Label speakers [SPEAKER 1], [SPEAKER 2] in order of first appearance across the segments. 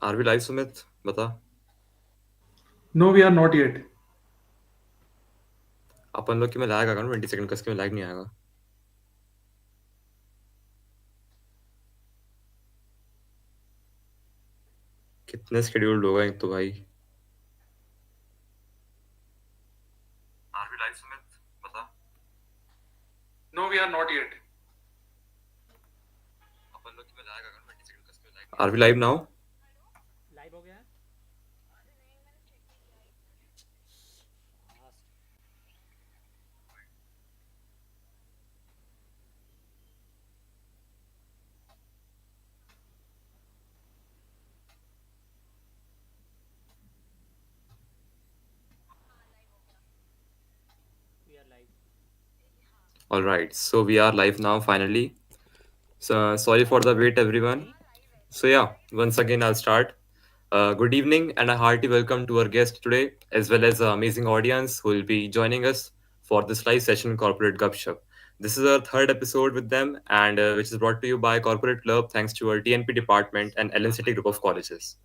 [SPEAKER 1] Are we live Sumit बता।
[SPEAKER 2] No, we are not yet.
[SPEAKER 1] अपन लोग की में लैग आएगा ना 20 सेकंड का, इसके में लैग नहीं आएगा। कितने शेड्यूल्ड होगा एक तो भाई। आर वी लाइव सुमित बता।
[SPEAKER 2] No, we are not yet.
[SPEAKER 1] अपन लोग की में लैग आएगा ना 20 सेकंड का, इसके में lag. Are we live now?
[SPEAKER 3] Live हो गया है। We are live.
[SPEAKER 1] All right, so we are live now finally. So sorry for the wait, everyone. So yeah, once again I'll start. Good evening and a hearty welcome to our guest today, as well as the amazing audience who will be joining us for this live session, Corporate Gupshup. This is our third episode with them, and which is brought to you by Corporate Club, thanks to our TNP Department and LNCT group of colleges.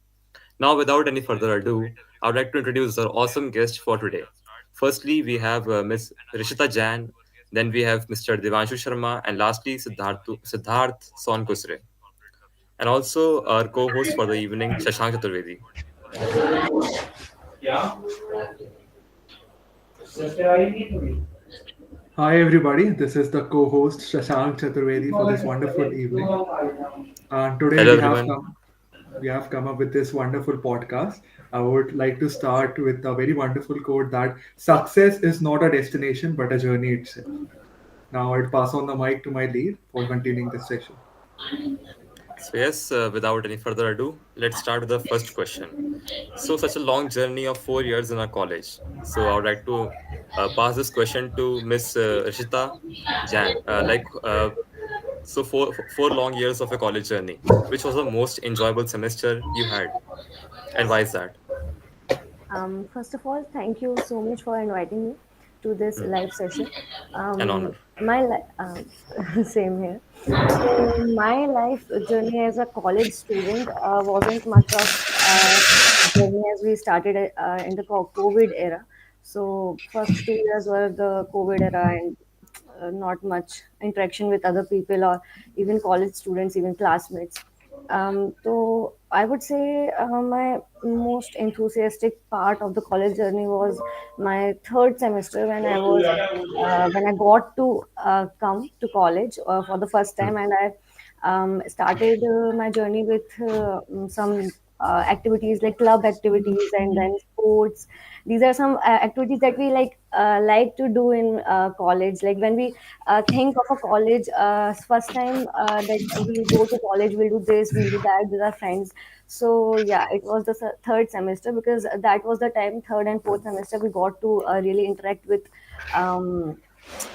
[SPEAKER 1] Now, without any further ado, I would like to introduce our awesome guest for today. Firstly, we have Ms. Rishita Jain, then we have Mr. Devanshu Sharma, and lastly, Siddharth Sonkusre. And also our co-host for the evening, Shashank Chaturvedi.
[SPEAKER 2] Hi, everybody. This is the co-host Shashank Chaturvedi for this wonderful evening. And today
[SPEAKER 1] Hello, everyone.
[SPEAKER 2] we have come up with this wonderful podcast. I would like to start with a very wonderful quote that success is not a destination but a journey itself. Now I'd pass on the mic to my lead for continuing this session.
[SPEAKER 1] So, yes, without any further ado, let's start with the first question. So, such a long journey of 4 years in our college. So, I would like to pass this question to Miss Rishita Jan. So, four long years of a college journey. Which was the most enjoyable semester you had, and why is that?
[SPEAKER 4] First of all, thank you so much for inviting me to this
[SPEAKER 1] Hmm.
[SPEAKER 4] live session.
[SPEAKER 1] An honor.
[SPEAKER 4] Same here. So my life journey as a college student wasn't much of journey as we started in the COVID era. So first 2 years were the COVID era and not much interaction with other people or even college students, even classmates. So I would say my most enthusiastic part of the college journey was my third semester when I got to come to college for the first
[SPEAKER 1] Hmm.
[SPEAKER 4] time, and I started my journey with some activities like club activities and then sports. These are some activities that we like to do in college. Like when we think of a college first time that we'll go to college, we'll do this, we'll do that with our friends. So yeah, it was the third semester because that was the time, third and fourth semester, we got to really interact with um,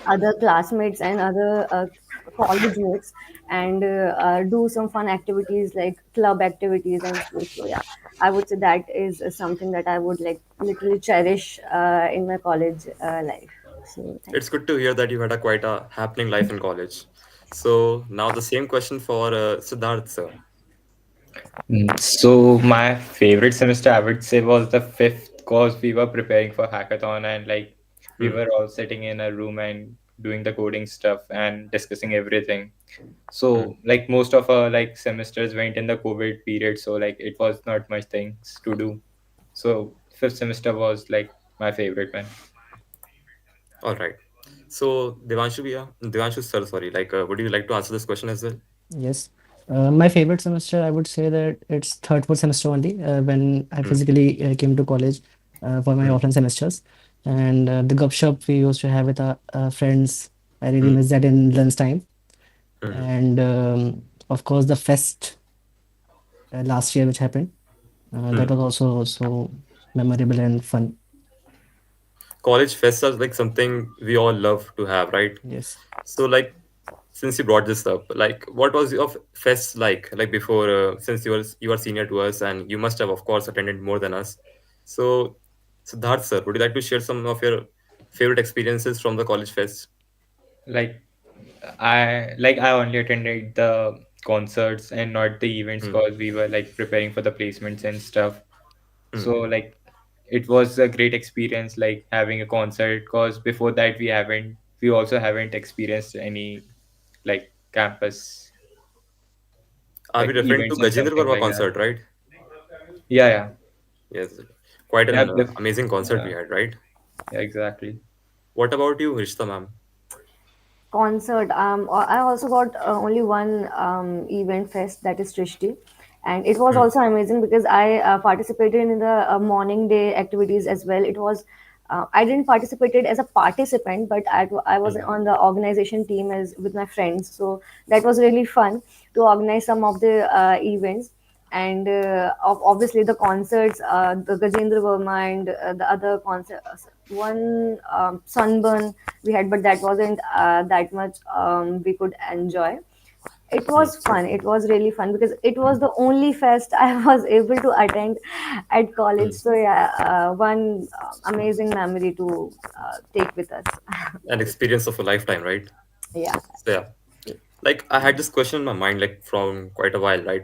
[SPEAKER 4] other classmates and other college mates and do some fun activities like club activities and sports. So yeah, I would say that is something that I would like literally cherish in my college life. So thank
[SPEAKER 1] It's good to hear that you had a quite a happening life in college. So now the same question for Siddharth sir.
[SPEAKER 5] So my favorite semester, I would say, was the fifth because we were preparing for hackathon and we
[SPEAKER 1] Hmm.
[SPEAKER 5] were all sitting in a room and doing the coding stuff and discussing everything.
[SPEAKER 1] Hmm.
[SPEAKER 5] So most of our semesters went in the COVID period, so it was not much things to do. So fifth semester was my favorite one.
[SPEAKER 1] All right. So Devanshu sir, sorry. Would you like to answer this question as well?
[SPEAKER 3] Yes. My favorite semester, I would say that it's third, fourth semester only, when I
[SPEAKER 1] Hmm.
[SPEAKER 3] physically came to college for my
[SPEAKER 1] Hmm.
[SPEAKER 3] offline semesters. And the gupshup we used to have with our friends, I really
[SPEAKER 1] Hmm.
[SPEAKER 3] miss that in lunchtime.
[SPEAKER 1] Hmm.
[SPEAKER 3] And of course, the fest last year, which happened,
[SPEAKER 1] Hmm.
[SPEAKER 3] that was also so memorable and fun.
[SPEAKER 1] College fests are like something we all love to have, right?
[SPEAKER 3] Yes.
[SPEAKER 1] So since you brought this up, what was your fest like before? Since you are senior to us, and you must have, of course, attended more than us. So, Siddharth sir, would you like to share some of your favorite experiences from the college fest?
[SPEAKER 5] Like I only attended the concerts and not the events,
[SPEAKER 1] Hmm.
[SPEAKER 5] because we were like preparing for the placements and stuff.
[SPEAKER 1] Hmm.
[SPEAKER 5] So like it was a great experience like having a concert, because before that we also haven't experienced any like campus
[SPEAKER 1] Are we
[SPEAKER 5] like
[SPEAKER 1] referring to
[SPEAKER 5] events and
[SPEAKER 1] Gajendra
[SPEAKER 5] something
[SPEAKER 1] Verma
[SPEAKER 5] like that.
[SPEAKER 1] concert, right?
[SPEAKER 5] Yeah, yeah,
[SPEAKER 1] Yes, quite
[SPEAKER 5] yeah,
[SPEAKER 1] an amazing concert we
[SPEAKER 5] yeah,
[SPEAKER 1] had, right?
[SPEAKER 5] yeah, exactly.
[SPEAKER 1] What about you, Rishta ma'am?
[SPEAKER 4] Concert. I also got only one event fest, that is Trishti, and it was
[SPEAKER 1] Hmm.
[SPEAKER 4] also amazing because I participated in the morning day activities as well. It was I didn't participated as a participant, but I was
[SPEAKER 1] Hmm.
[SPEAKER 4] on the organization team as with my friends. So that was really fun to organize some of the events. And obviously the concerts, the Gajendra Verma and the other concert, one Sunburn we had, but that wasn't that much we could enjoy. It
[SPEAKER 1] Hmm.
[SPEAKER 4] was fun. It was really fun because it was the only fest I was able to attend at college.
[SPEAKER 1] Hmm.
[SPEAKER 4] So yeah, one amazing memory to take with us.
[SPEAKER 1] An experience of a lifetime, right?
[SPEAKER 4] Yeah.
[SPEAKER 1] So yeah, like I had this question in my mind like from quite a while, right?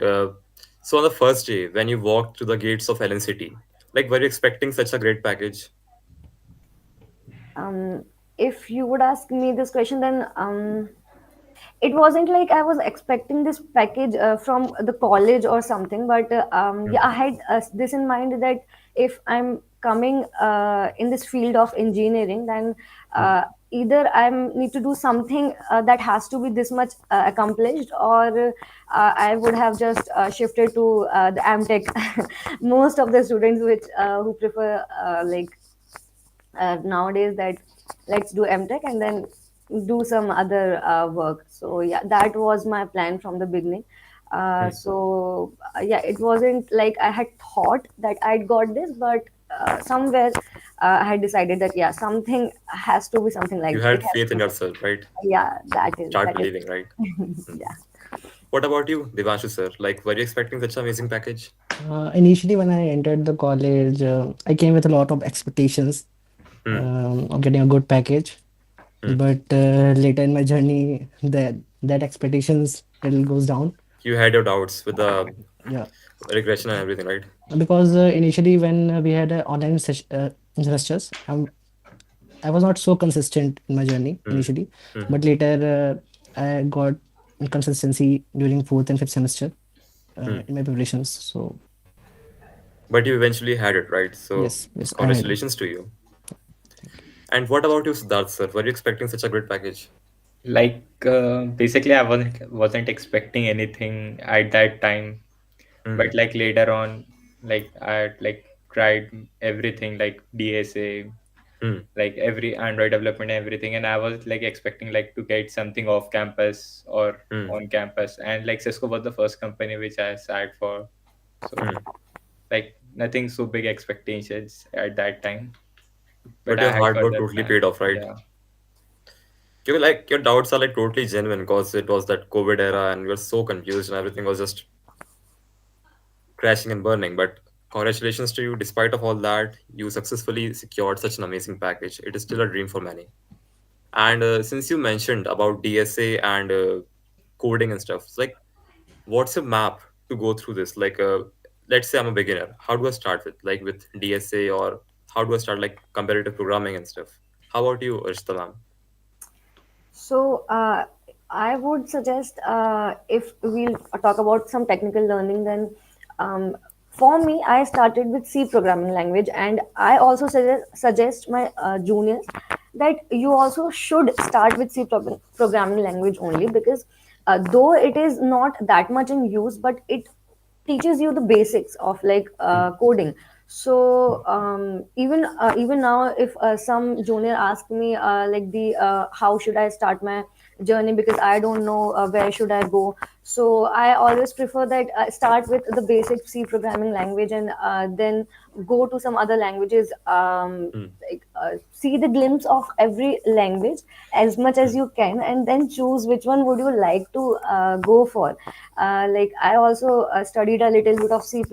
[SPEAKER 1] So on the first day when you walked through the gates of LNCT, like were you expecting such a great package?
[SPEAKER 4] Um, if you would ask me this question, then it wasn't like I was expecting this package from the college or something, but
[SPEAKER 1] Hmm.
[SPEAKER 4] yeah, I had this in mind that if I'm coming in this field of engineering, then
[SPEAKER 1] Hmm.
[SPEAKER 4] either I need to do something that has to be this much accomplished, or I would have just shifted to the MTech. Most of the students which who prefer nowadays that let's do MTech and then do some other work. So yeah, that was my plan from the beginning.
[SPEAKER 1] Hmm.
[SPEAKER 4] Yeah, it wasn't like I had thought that I'd got this, but somewhere I had decided that yeah, something has to be something like
[SPEAKER 1] You
[SPEAKER 4] it
[SPEAKER 1] had
[SPEAKER 4] has
[SPEAKER 1] faith
[SPEAKER 4] to
[SPEAKER 1] in
[SPEAKER 4] be.
[SPEAKER 1] yourself, right?
[SPEAKER 4] Yeah, that is
[SPEAKER 1] Start
[SPEAKER 4] that is
[SPEAKER 1] believing, right? Hmm.
[SPEAKER 4] yeah.
[SPEAKER 1] What about you, Devanshu sir? Like were you expecting such an amazing package?
[SPEAKER 3] Initially, when I entered the college, I came with a lot of expectations
[SPEAKER 1] Hmm.
[SPEAKER 3] of getting a good package.
[SPEAKER 1] Hmm.
[SPEAKER 3] But later in my journey, that expectations little goes down.
[SPEAKER 1] You had your doubts with the
[SPEAKER 3] Yeah,
[SPEAKER 1] regression and everything, right?
[SPEAKER 3] because initially when we had online semesters, I was not so consistent in my journey
[SPEAKER 1] Hmm.
[SPEAKER 3] initially,
[SPEAKER 1] Hmm.
[SPEAKER 3] but later I got consistency during fourth and fifth semester
[SPEAKER 1] Hmm.
[SPEAKER 3] in my preparations. So
[SPEAKER 1] But you eventually had it, right? So
[SPEAKER 3] yes, yes, I had it.
[SPEAKER 1] congratulations to you. And what about you, Siddharth sir? Were you expecting such a great package?
[SPEAKER 5] Like basically I wasn't expecting anything at that time,
[SPEAKER 1] Hmm.
[SPEAKER 5] but like later on, like I like tried everything like DSA,
[SPEAKER 1] Hmm.
[SPEAKER 5] like every Android development and everything, and I was like expecting like to get something off campus or
[SPEAKER 1] Hmm.
[SPEAKER 5] on campus, and like Cisco was the first company which I sat for. So
[SPEAKER 1] Hmm.
[SPEAKER 5] like nothing so big expectations at that time, but
[SPEAKER 1] But
[SPEAKER 5] I
[SPEAKER 1] your
[SPEAKER 5] had
[SPEAKER 1] hard work
[SPEAKER 5] further
[SPEAKER 1] totally paid
[SPEAKER 5] plans.
[SPEAKER 1] off, right?
[SPEAKER 5] Yeah.
[SPEAKER 1] You were like your doubts are like totally genuine because it was that COVID era and we were so confused and everything was just crashing and burning. But congratulations to you. Despite of all that, you successfully secured such an amazing package. It is still a dream for many. And since you mentioned about DSA and coding and stuff, it's like what's a map to go through this? Like, let's say I'm a beginner. How do I start with DSA or how do I start like comparative programming and stuff? How about you, Arshita ma'am?
[SPEAKER 4] So, I would suggest if we'll talk about some technical learning, then um, for me, I started with C programming language, and I also suggest my juniors that you also should start with programming language only because though it is not that much in use, but it teaches you the basics of
[SPEAKER 1] Hmm.
[SPEAKER 4] coding. So even now if some junior ask me the how should I start my journey because I don't know where should I go, so I always prefer that start with the basic C programming language and then go to some other languages,
[SPEAKER 1] Hmm.
[SPEAKER 4] see the glimpse of every language as much
[SPEAKER 1] Hmm.
[SPEAKER 4] as you can and then choose which one would you like to go for. Like I also studied a little bit of C++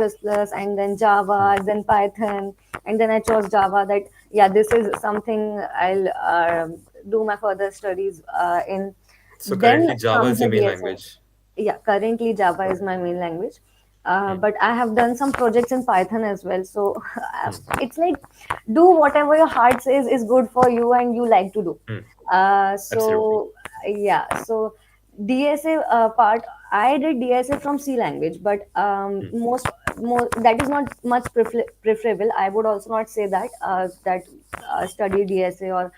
[SPEAKER 4] and then
[SPEAKER 1] Hmm.
[SPEAKER 4] Java, then Python, and then I chose Java. That yeah, this is something I'll do my further studies in.
[SPEAKER 1] So
[SPEAKER 4] Then
[SPEAKER 1] currently Java
[SPEAKER 4] comes
[SPEAKER 1] is
[SPEAKER 4] the
[SPEAKER 1] your main
[SPEAKER 4] DSA.
[SPEAKER 1] language.
[SPEAKER 4] Yeah, currently Java is my main language.
[SPEAKER 1] Hmm.
[SPEAKER 4] But I have done some projects in Python as well. So
[SPEAKER 1] Hmm.
[SPEAKER 4] it's like, do whatever your heart says is good for you and you like to do.
[SPEAKER 1] Hmm. Absolutely.
[SPEAKER 4] So yeah, so DSA part, I did DSA from C language, but
[SPEAKER 1] Hmm.
[SPEAKER 4] most that is not much preferable. I would also not say that study DSA or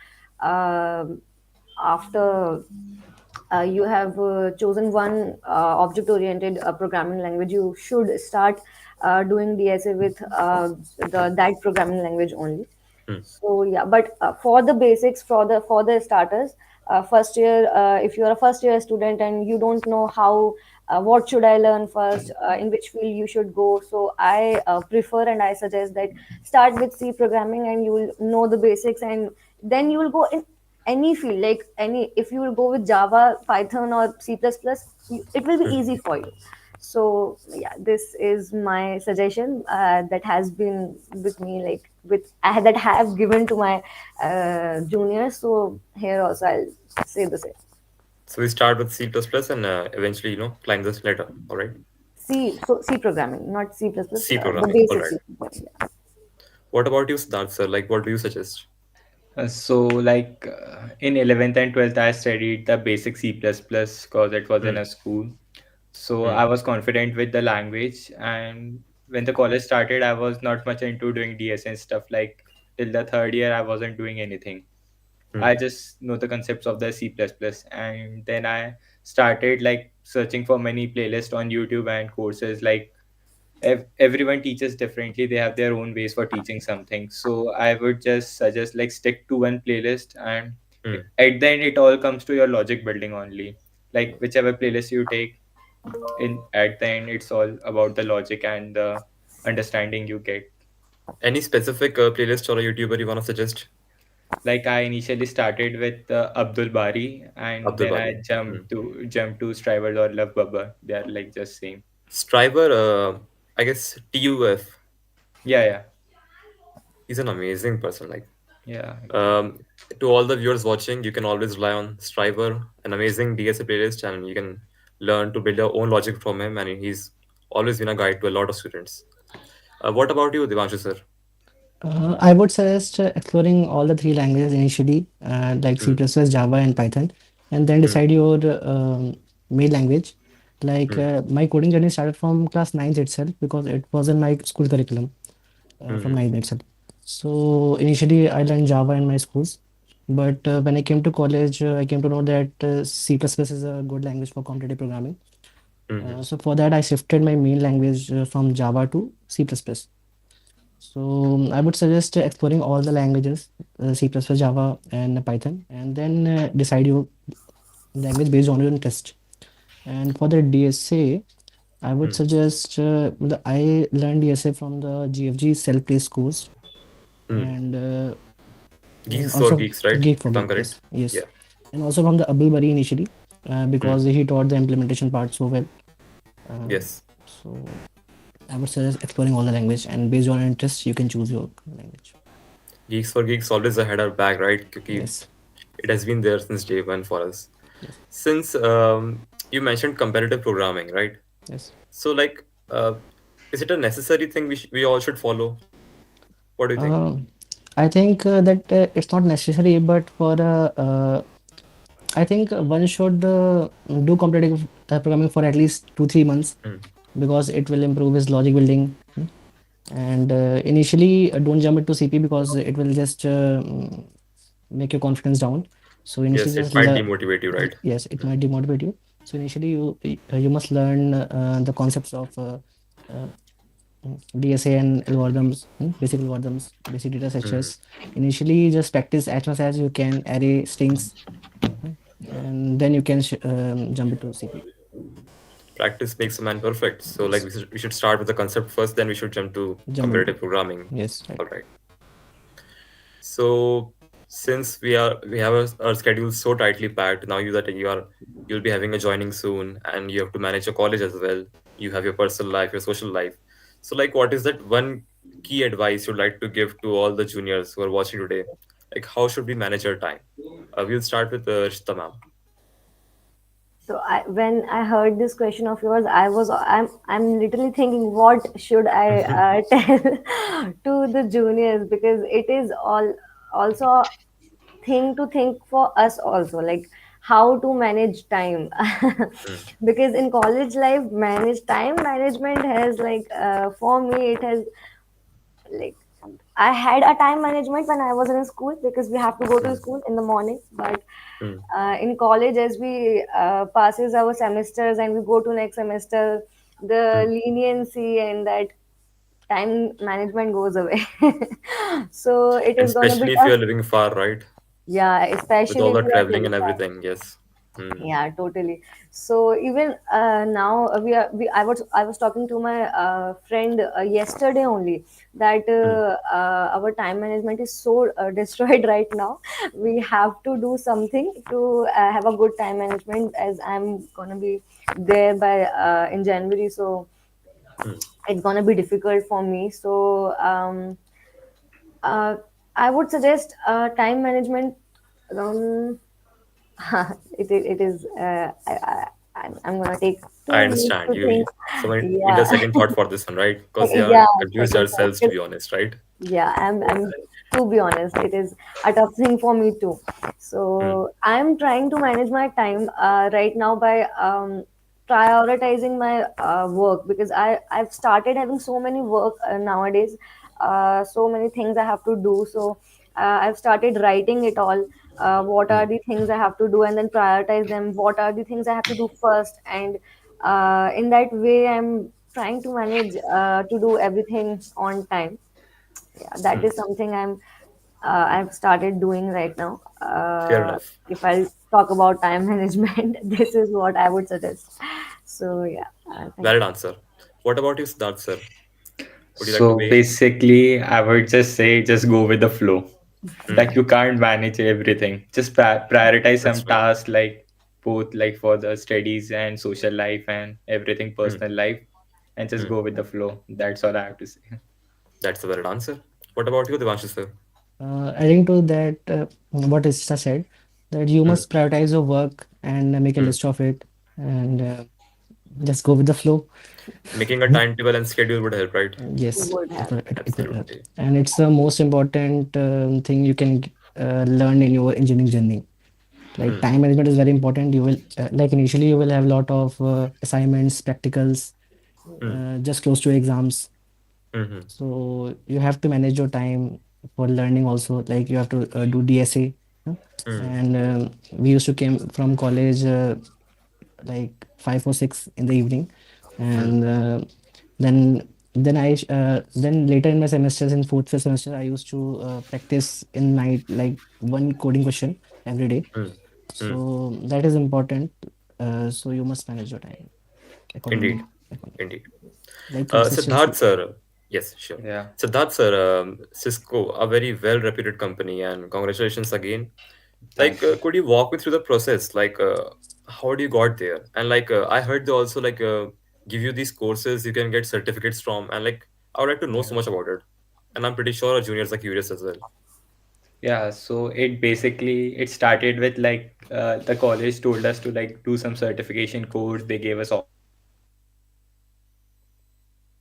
[SPEAKER 4] um after you have chosen one object oriented programming language, you should start doing DSA with that programming language only.
[SPEAKER 1] Hmm.
[SPEAKER 4] So yeah, but for the basics, for the starters, first year, if you are a first year student and you don't know how, what should I learn first, in which field you should go, so I prefer and I suggest that start with C programming and you will know the basics, and then you will go in any field, like any, if you will go with Java, Python or C++, it will be
[SPEAKER 1] Hmm.
[SPEAKER 4] easy for you. So yeah, this is my suggestion that has been with me, like that I have given to my juniors. So here also I'll say the same.
[SPEAKER 1] So we start with C++ and eventually, climb this ladder. All right.
[SPEAKER 4] C programming, not C++,
[SPEAKER 1] C
[SPEAKER 4] the
[SPEAKER 1] programming. All
[SPEAKER 4] basic
[SPEAKER 1] right.
[SPEAKER 4] C programming. Yeah.
[SPEAKER 1] What about you, Siddharth, sir? Like, what do you suggest?
[SPEAKER 5] In 11th and 12th, I studied the basic C++ because it was in
[SPEAKER 1] Hmm.
[SPEAKER 5] a school. So
[SPEAKER 1] Hmm.
[SPEAKER 5] I was confident with the language. And when the college started, I was not much into doing DS and stuff. Like till the third year, I wasn't doing anything.
[SPEAKER 1] Hmm.
[SPEAKER 5] I just know the concepts of the C++. And then I started like searching for many playlists on YouTube and courses. Like everyone teaches differently, they have their own ways for teaching something, so I would just suggest like stick to one playlist, and
[SPEAKER 1] Hmm.
[SPEAKER 5] at the end it all comes to your logic building only. Like whichever playlist you take, in at the end it's all about the logic and the understanding you get.
[SPEAKER 1] Any specific playlist or a YouTuber you want to suggest?
[SPEAKER 5] Like I initially started with Abdul Bari, and
[SPEAKER 1] Abdul
[SPEAKER 5] then I
[SPEAKER 1] Bari. Hmm.
[SPEAKER 5] jumped to Striver or Love Bubba. They are like just same.
[SPEAKER 1] Striver, I guess TUF.
[SPEAKER 5] Yeah, yeah,
[SPEAKER 1] He's an amazing person. Like,
[SPEAKER 5] yeah, exactly.
[SPEAKER 1] um, to all the viewers watching, you can always rely on Striver, an amazing DSA playlist, and you can learn to build your own logic from him. And he's always been a guide to a lot of students. What about you, Devanshu sir?
[SPEAKER 3] I would suggest exploring all the three languages initially, like C++,
[SPEAKER 1] Hmm.
[SPEAKER 3] Java, and Python, and then
[SPEAKER 1] Hmm.
[SPEAKER 3] decide your main language. Like
[SPEAKER 1] Hmm.
[SPEAKER 3] my coding journey started from class 9 itself because it was in my school curriculum from
[SPEAKER 1] Hmm.
[SPEAKER 3] 9 itself. So initially, I learned Java in my schools, but when I came to college, I came to know that C++ is a good language for competitive programming.
[SPEAKER 1] Hmm.
[SPEAKER 3] So for that, I shifted my main language from Java to C++. So I would suggest exploring all the languages, C++, Java, and Python, and then decide your language based on your interest. And for the DSA, I would
[SPEAKER 1] Hmm.
[SPEAKER 3] suggest I learned DSA from the GFG self-paced course,
[SPEAKER 1] Hmm.
[SPEAKER 3] and
[SPEAKER 1] Geeks for
[SPEAKER 3] also
[SPEAKER 1] geeks, right?
[SPEAKER 3] Geek for
[SPEAKER 1] If I'm
[SPEAKER 3] Geek.
[SPEAKER 1] correct.
[SPEAKER 3] Yes, yes,
[SPEAKER 1] Yeah.
[SPEAKER 3] and also from the Abdul Bari initially,
[SPEAKER 1] Hmm.
[SPEAKER 3] because he taught the implementation part so well. Uh,
[SPEAKER 1] Yes.
[SPEAKER 3] so I would suggest exploring all the language, and based on your interest, you can choose your language.
[SPEAKER 1] Geeks for geeks always ahead our back, right? Because
[SPEAKER 3] Yes,
[SPEAKER 1] it has been there since day one for us.
[SPEAKER 3] yes,
[SPEAKER 1] Since you mentioned competitive programming, right?
[SPEAKER 3] yes.
[SPEAKER 1] So, like, is it a necessary thing we all should follow? What do you think?
[SPEAKER 3] Um, I think that it's not necessary, but I think one should do competitive programming for at least 2 3 months
[SPEAKER 1] Hmm.
[SPEAKER 3] because it will improve his logic building. And initially, don't jump into CP because it will just make your confidence down. So initially,
[SPEAKER 1] Yes, it
[SPEAKER 3] just
[SPEAKER 1] might demotivate you, right?
[SPEAKER 3] yes, it
[SPEAKER 1] Hmm.
[SPEAKER 3] might demotivate you. So initially, you must learn the concepts of uh, DSA and algorithms, basic algorithms, basic data
[SPEAKER 1] Hmm.
[SPEAKER 3] structures. Initially, just practice as much as you can array strings, mm, and then you can jump into CP.
[SPEAKER 1] Practice makes a man perfect. So, like,
[SPEAKER 3] Yes,
[SPEAKER 1] we should start with the concept first, then we should jump to
[SPEAKER 3] jump into.
[SPEAKER 1] competitive programming.
[SPEAKER 3] Yes, right.
[SPEAKER 1] All right. So since we have our schedule so tightly packed now, you'll be having a joining soon, and you have to manage your college as well. You have your personal life, your social life. So, like, what is that one key advice you'd like to give to all the juniors who are watching today? Like, how should we manage our time? We'll start with Rishita ma'am.
[SPEAKER 4] So when I heard this question of yours, I'm literally thinking, what should I tell to the juniors, because it is all also thing to think for us also, like how to manage time.
[SPEAKER 1] Mm,
[SPEAKER 4] Because in college life, manage time management has like for me it has like, I had a time management when I was in school because we have to go to
[SPEAKER 1] mm,
[SPEAKER 4] school in the morning. But
[SPEAKER 1] mm,
[SPEAKER 4] in college, as we passes our semesters and we go to next semester, the
[SPEAKER 1] mm.
[SPEAKER 4] leniency and that time management goes away. So it
[SPEAKER 1] And
[SPEAKER 4] is gonna be
[SPEAKER 1] especially if
[SPEAKER 4] tough.
[SPEAKER 1] you're living far, right?
[SPEAKER 4] Yeah,
[SPEAKER 1] With
[SPEAKER 4] especially
[SPEAKER 1] all
[SPEAKER 4] if
[SPEAKER 1] the
[SPEAKER 4] we are
[SPEAKER 1] traveling
[SPEAKER 4] living
[SPEAKER 1] and
[SPEAKER 4] far.
[SPEAKER 1] everything, yes. Mm,
[SPEAKER 4] Yeah, totally. So even now I was talking to my friend yesterday only that
[SPEAKER 1] mm,
[SPEAKER 4] our time management is so destroyed right now. We have to do something to have a good time management, as I'm gonna be there by in January. So
[SPEAKER 1] mm.
[SPEAKER 4] it's gonna be difficult for me. So uh, I would suggest time management. Um, it is I'm gonna take
[SPEAKER 1] I
[SPEAKER 4] 2 minutes
[SPEAKER 1] understand.
[SPEAKER 4] to think.
[SPEAKER 1] So we need a
[SPEAKER 4] Yeah.
[SPEAKER 1] second thought for this one, right? Because we are
[SPEAKER 4] Yeah,
[SPEAKER 1] confused
[SPEAKER 4] second thought.
[SPEAKER 1] ourselves, to be honest, right?
[SPEAKER 4] Yeah, I'm to be honest, it is a tough thing for me too.
[SPEAKER 1] Mm,
[SPEAKER 4] So I'm trying to manage my time right now by prioritizing my work, because I've started having so many work nowadays, so many things I have to do. So I've started writing it all. What are
[SPEAKER 1] mm,
[SPEAKER 4] the things I have to do, and then prioritize them. What are the things I have to do first, and in that way, I'm trying to manage to do everything on time. Yeah, that
[SPEAKER 1] mm.
[SPEAKER 4] is something I've started doing right now.
[SPEAKER 1] Fair enough.
[SPEAKER 4] If I'll talk about time management, this is what I would suggest. So yeah, thank
[SPEAKER 1] Valid answer. What about you, Siddharth sir? Would you like to
[SPEAKER 5] So
[SPEAKER 1] weigh in?
[SPEAKER 5] basically, I would just say just go with the flow.
[SPEAKER 1] Mm,
[SPEAKER 5] Like you can't manage everything. Just prioritize
[SPEAKER 1] that's
[SPEAKER 5] some
[SPEAKER 1] true.
[SPEAKER 5] tasks, like both like for the studies and social life and everything
[SPEAKER 1] Mm,
[SPEAKER 5] personal life, and just
[SPEAKER 1] mm.
[SPEAKER 5] go with the flow. That's all I have to say.
[SPEAKER 1] That's a valid answer. What about you, Devanshu sir?
[SPEAKER 3] Adding to that, what Isha said, that you
[SPEAKER 1] Mm,
[SPEAKER 3] must prioritize your work and make a
[SPEAKER 1] mm.
[SPEAKER 3] list of it and just go with the flow.
[SPEAKER 1] Making a timetable and schedule would help, right?
[SPEAKER 4] you.
[SPEAKER 3] Yes,
[SPEAKER 4] Would have.
[SPEAKER 3] it will help.
[SPEAKER 1] Absolutely.
[SPEAKER 3] And it's the most important thing you can learn in your engineering journey. Like
[SPEAKER 1] Mm,
[SPEAKER 3] time management is very important. You will like initially you will have a lot of assignments, practicals,
[SPEAKER 1] mm,
[SPEAKER 3] just close to exams.
[SPEAKER 1] mm,
[SPEAKER 3] So you have to manage your time for learning also. Like you have to do DSA. Huh?
[SPEAKER 1] mm,
[SPEAKER 3] And we used to came from college like 5 or 6 in the evening,
[SPEAKER 1] mm,
[SPEAKER 3] and then later in my semesters in fourth fifth semester I used to practice in night like one coding question every day.
[SPEAKER 1] mm, mm.
[SPEAKER 3] So that is important. So you must manage your time
[SPEAKER 1] Indeed.
[SPEAKER 3] accordingly.
[SPEAKER 1] Indeed.
[SPEAKER 3] Like
[SPEAKER 1] Siddharth
[SPEAKER 3] consistency.
[SPEAKER 1] sir, yes, sure.
[SPEAKER 5] Yeah.
[SPEAKER 1] Siddharth sir, Cisco, a very well-reputed company, and congratulations again.
[SPEAKER 5] Thank you.
[SPEAKER 1] Could you walk me through the process? How do you got there? And I heard they also give you these courses you can get certificates from, and I would like to know so
[SPEAKER 5] Yeah.
[SPEAKER 1] much about it. And I'm pretty sure our juniors are curious as well.
[SPEAKER 5] Yeah, so it basically it started with like the college told us to like do some certification course. They gave us all some certification, so we did it in like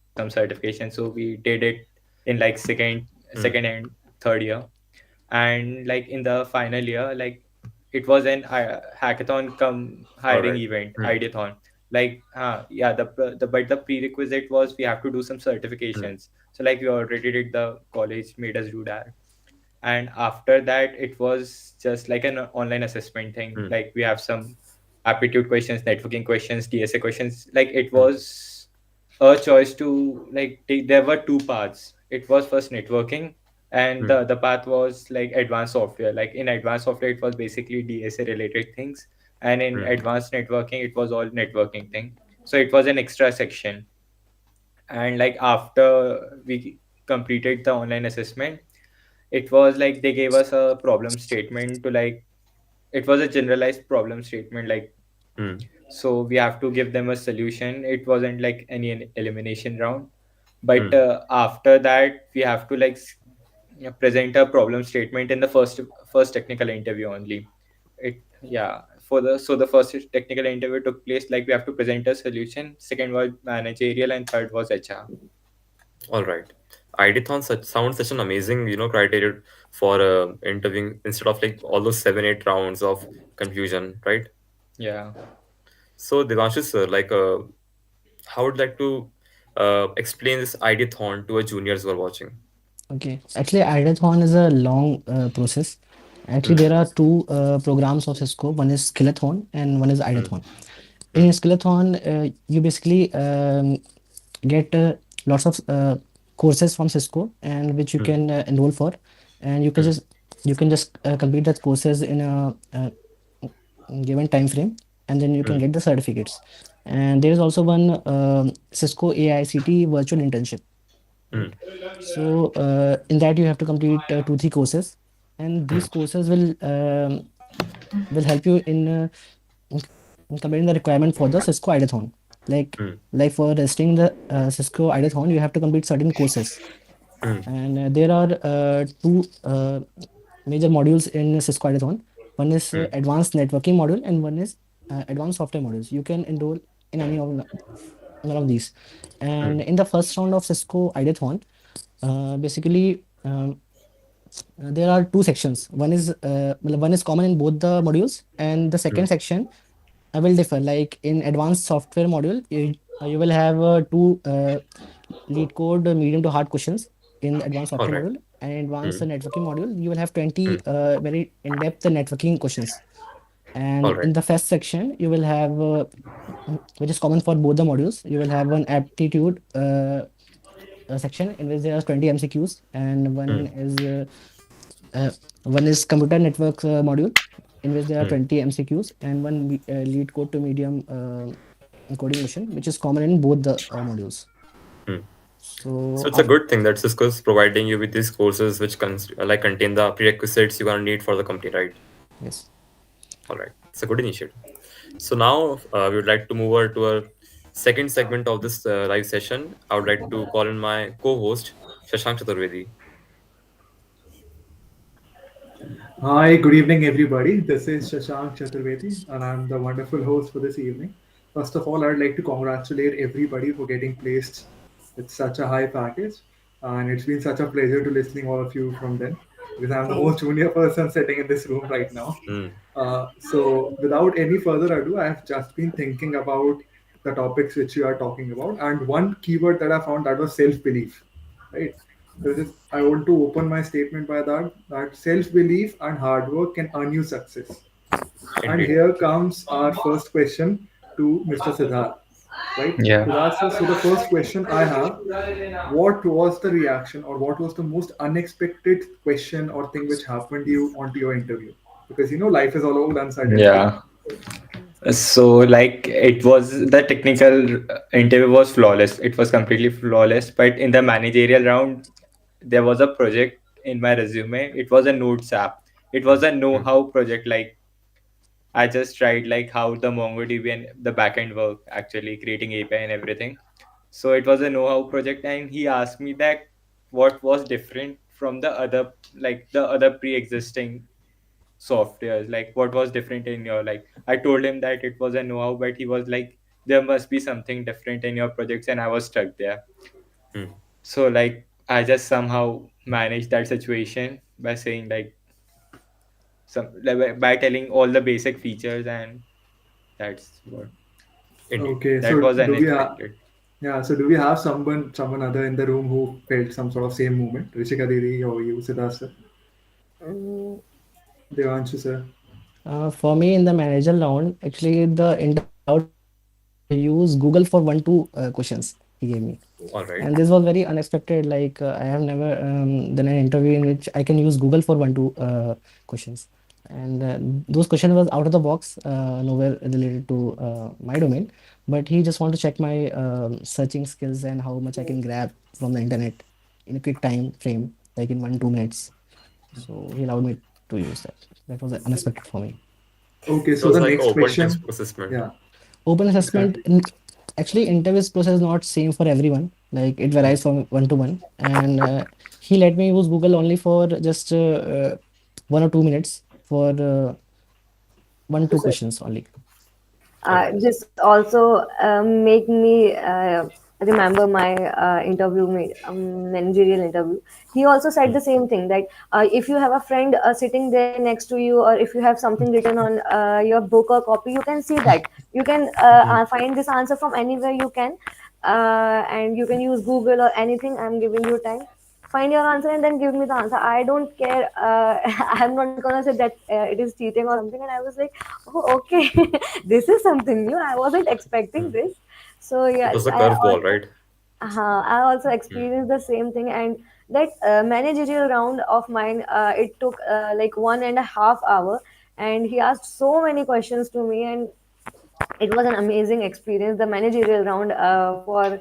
[SPEAKER 5] second and second and third year.
[SPEAKER 1] Mm.
[SPEAKER 5] And like in the final year, like it was an hackathon come hiring event, ideathon.
[SPEAKER 1] All right. Mm,
[SPEAKER 5] The but the prerequisite was we have to do some certifications. So
[SPEAKER 1] mm,
[SPEAKER 5] like we already did, the college made us do that. And after that it was just like an online assessment thing,
[SPEAKER 1] mm,
[SPEAKER 5] like we have some aptitude questions, networking questions, DSA questions. Like it
[SPEAKER 1] mm,
[SPEAKER 5] was a choice to like take, there were two paths. It was first networking, and
[SPEAKER 1] mm,
[SPEAKER 5] the path was like advanced software. Like in advanced software it was basically DSA related things, and in
[SPEAKER 1] mm,
[SPEAKER 5] advanced networking it was all networking thing. So it was an extra section. And like after we completed the online assessment, it was like they gave us a problem statement to like, it was a generalized problem statement, like
[SPEAKER 1] mm,
[SPEAKER 5] so we have to give them a solution. It wasn't like any elimination round. But
[SPEAKER 1] mm.
[SPEAKER 5] after that we have to like present a problem statement in the first technical interview only. It, yeah, for the first technical interview took place like we have to present a solution. Second was managerial, and third was HR.
[SPEAKER 1] All right. Ideathon such sounds such an amazing, criteria for interviewing instead of like all those 7, 8 rounds of confusion, right?
[SPEAKER 5] Yeah.
[SPEAKER 1] So Devanshu sir, like, how would like to explain this ideathon to a juniors who are watching?
[SPEAKER 3] Okay. Actually, Ideathon is a long process. Actually,
[SPEAKER 1] Mm,
[SPEAKER 3] there are two programs of Cisco. One is Skillathon and one is
[SPEAKER 1] mm,
[SPEAKER 3] Ideathon. In
[SPEAKER 1] mm,
[SPEAKER 3] Skillathon, you basically get lots of courses from Cisco and which you
[SPEAKER 1] mm,
[SPEAKER 3] can enroll for, and
[SPEAKER 1] mm,
[SPEAKER 3] you can just complete that courses in a given time frame, and then you can
[SPEAKER 1] mm,
[SPEAKER 3] get the certificates. And there is also one Cisco AICT virtual internship.
[SPEAKER 1] mm,
[SPEAKER 3] Right. So in that you have to complete 2 3 courses, and
[SPEAKER 1] mm,
[SPEAKER 3] these courses will help you in in completing the requirement for the Cisco Ideathon. Like
[SPEAKER 1] mm,
[SPEAKER 3] like for registering the Cisco Ideathon, you have to complete certain courses,
[SPEAKER 1] mm,
[SPEAKER 3] and there are two major modules in Cisco Ideathon. One is
[SPEAKER 1] mm,
[SPEAKER 3] advanced networking module, and one is advanced software modules. You can enroll in any of one of these.
[SPEAKER 1] mm,
[SPEAKER 3] And in the first round of Cisco Ideathon, basically, there are two sections. One is common in both the modules, and the second
[SPEAKER 1] mm.
[SPEAKER 3] section will differ. Like in advanced software module, you will have two lead code medium to hard questions in the advanced
[SPEAKER 1] All
[SPEAKER 3] software
[SPEAKER 1] right.
[SPEAKER 3] module, and advanced
[SPEAKER 1] Mm,
[SPEAKER 3] networking module, you will have 20
[SPEAKER 1] mm.
[SPEAKER 3] very in-depth networking questions.
[SPEAKER 1] All
[SPEAKER 3] And
[SPEAKER 1] right.
[SPEAKER 3] in the first section, you will have which is common for both the modules. You will have one aptitude section in which there are 20 MCQs, and
[SPEAKER 1] Mm,
[SPEAKER 3] uh, one is computer network module in which there are
[SPEAKER 1] mm,
[SPEAKER 3] 20 MCQs, and one lead code to medium coding mission, which is common in both the modules.
[SPEAKER 1] mm. So
[SPEAKER 3] So
[SPEAKER 1] it's a
[SPEAKER 3] after,
[SPEAKER 1] good thing that Cisco is providing you with these courses which like contain the prerequisites you're gonna need for the company, right?
[SPEAKER 3] yes.
[SPEAKER 1] All right. It's a good initiative. So now we would like to move over to our second segment of this live session. I would like to call in my co-host Shashank Chaturvedi.
[SPEAKER 2] Hi, good evening, everybody. This is Shashank Chaturvedi, and I'm the wonderful host for this evening. First of all, I'd like to congratulate everybody for getting placed with such a high package, and it's been such a pleasure to listening all of you from then, because I'm the most junior person sitting in this room right now.
[SPEAKER 1] Mm,
[SPEAKER 2] So, without any further ado, I have just been thinking about the topics which you are talking about, and one keyword that I found that was self-belief, right? So just I want to open my statement by that self-belief and hard work can earn you success. And
[SPEAKER 1] indeed.
[SPEAKER 2] here comes our first question to Mr. Siddharth, right?
[SPEAKER 5] Yeah.
[SPEAKER 2] Siddharth sir, so the first question I have, what was the reaction or what was the most unexpected question or thing which happened to you onto your interview? Because life is all about uncertainty.
[SPEAKER 5] Yeah. So like it was the technical interview was flawless. It was completely flawless. But in the managerial round, there was a project in my resume. It was a notes app. It was a
[SPEAKER 1] Mm,
[SPEAKER 5] know-how project. Like I just tried like how the MongoDB and the backend work actually creating API and everything. So it was a know-how project, and he asked me that what was different from the other like the other pre-existing softwares, like what was different in your like. I told him that it was a know-how, but he was like there must be something different in your projects, and I was stuck there.
[SPEAKER 1] mm,
[SPEAKER 5] So like I just somehow managed that situation by saying like some like, by telling all the basic features, and that's what
[SPEAKER 1] indeed.
[SPEAKER 2] Okay,
[SPEAKER 5] that
[SPEAKER 2] so
[SPEAKER 5] was
[SPEAKER 2] do we have
[SPEAKER 5] unexpected.
[SPEAKER 2] yeah, so do we have someone other in the room who felt some sort of same moment? Rishika Didi or you, Siddharth sir?
[SPEAKER 4] Mm,
[SPEAKER 2] Devanshu sir?
[SPEAKER 3] For me, in the manager round, actually, the interviewer allowed me to use Google for 1 2 questions he gave me.
[SPEAKER 1] All right.
[SPEAKER 3] And this was very unexpected. Like, I have never done an interview in which I can use Google for 1 2 questions. And those questions was out of the box, nowhere related to my domain. But he just wanted to check my searching skills and how much I can grab from the internet in a quick time frame, like in 1 2 minutes. So he allowed me to use that. That was unexpected for me.
[SPEAKER 2] Okay,
[SPEAKER 1] So
[SPEAKER 2] so
[SPEAKER 1] it's
[SPEAKER 2] the
[SPEAKER 1] like
[SPEAKER 2] next
[SPEAKER 1] open
[SPEAKER 2] question,
[SPEAKER 1] text assessment.
[SPEAKER 2] yeah,
[SPEAKER 3] Open assessment,
[SPEAKER 2] exactly.
[SPEAKER 3] actually, interviews process is not same for everyone. Like it varies from one to one. And he let me use Google only for just 1 or 2 minutes for one, two
[SPEAKER 4] So
[SPEAKER 3] questions only.
[SPEAKER 1] All right.
[SPEAKER 4] this also make me remember my managerial interview. He also said
[SPEAKER 1] Mm,
[SPEAKER 4] the same thing, that if you have a friend sitting there next to you, or if you have something written on your book or copy, you can see that. You can
[SPEAKER 1] mm,
[SPEAKER 4] find this answer from anywhere you can, and you can use Google or anything. I'm giving you time, find your answer and then give me the answer. I don't care. I'm not gonna say that it is cheating or something. And I was like, oh, okay. This is something new. I wasn't expecting
[SPEAKER 1] mm.
[SPEAKER 4] this. So
[SPEAKER 1] It
[SPEAKER 4] yeah,
[SPEAKER 1] was a curveball, right?
[SPEAKER 4] I also
[SPEAKER 1] Mm,
[SPEAKER 4] experienced the same thing. And that managerial round of mine, it took like 1.5 hours, and he asked so many questions to me, and it was an amazing experience. The managerial round, for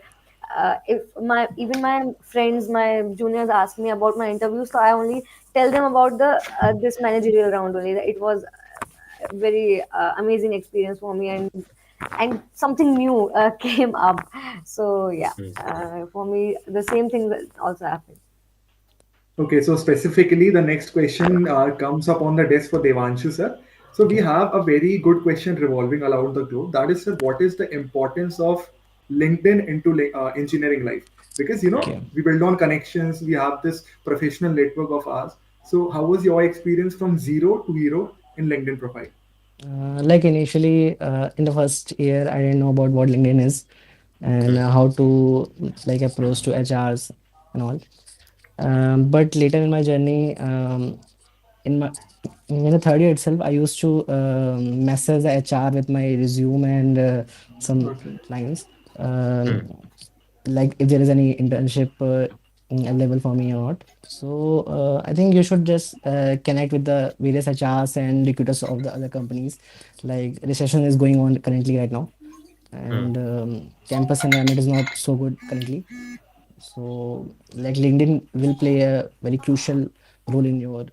[SPEAKER 4] if my even my friends, my juniors ask me about my interview, so I only tell them about the this managerial round only. It was a very amazing experience for me, and something new came up. So yeah,
[SPEAKER 1] mm,
[SPEAKER 4] for me the same thing that also happened.
[SPEAKER 2] Okay, so specifically, the next question comes up on the desk for Devanshu, sir. So we
[SPEAKER 3] Okay.
[SPEAKER 2] have a very good question revolving around the globe. That is, sir, what is the importance of LinkedIn into engineering life? Because
[SPEAKER 1] mm.
[SPEAKER 3] Okay.
[SPEAKER 2] we build on connections. We have this professional network of ours. So how was your experience from zero to hero in LinkedIn profile?
[SPEAKER 3] Like initially, in the first year, I didn't know about what LinkedIn is and
[SPEAKER 1] Mm,
[SPEAKER 3] how to like approach to HRs and all. But later in my journey, in my in the third year itself, I used to message the HR with my resume and some
[SPEAKER 2] Okay.
[SPEAKER 3] lines, um,
[SPEAKER 1] mm.
[SPEAKER 3] like if there is any internship available for me or not. So I think you should just connect with the various HRs and recruiters of the other companies. Like recession is going on currently right now,
[SPEAKER 1] Mm.
[SPEAKER 3] and campus environment is not so good currently. So like LinkedIn will play a very crucial role in your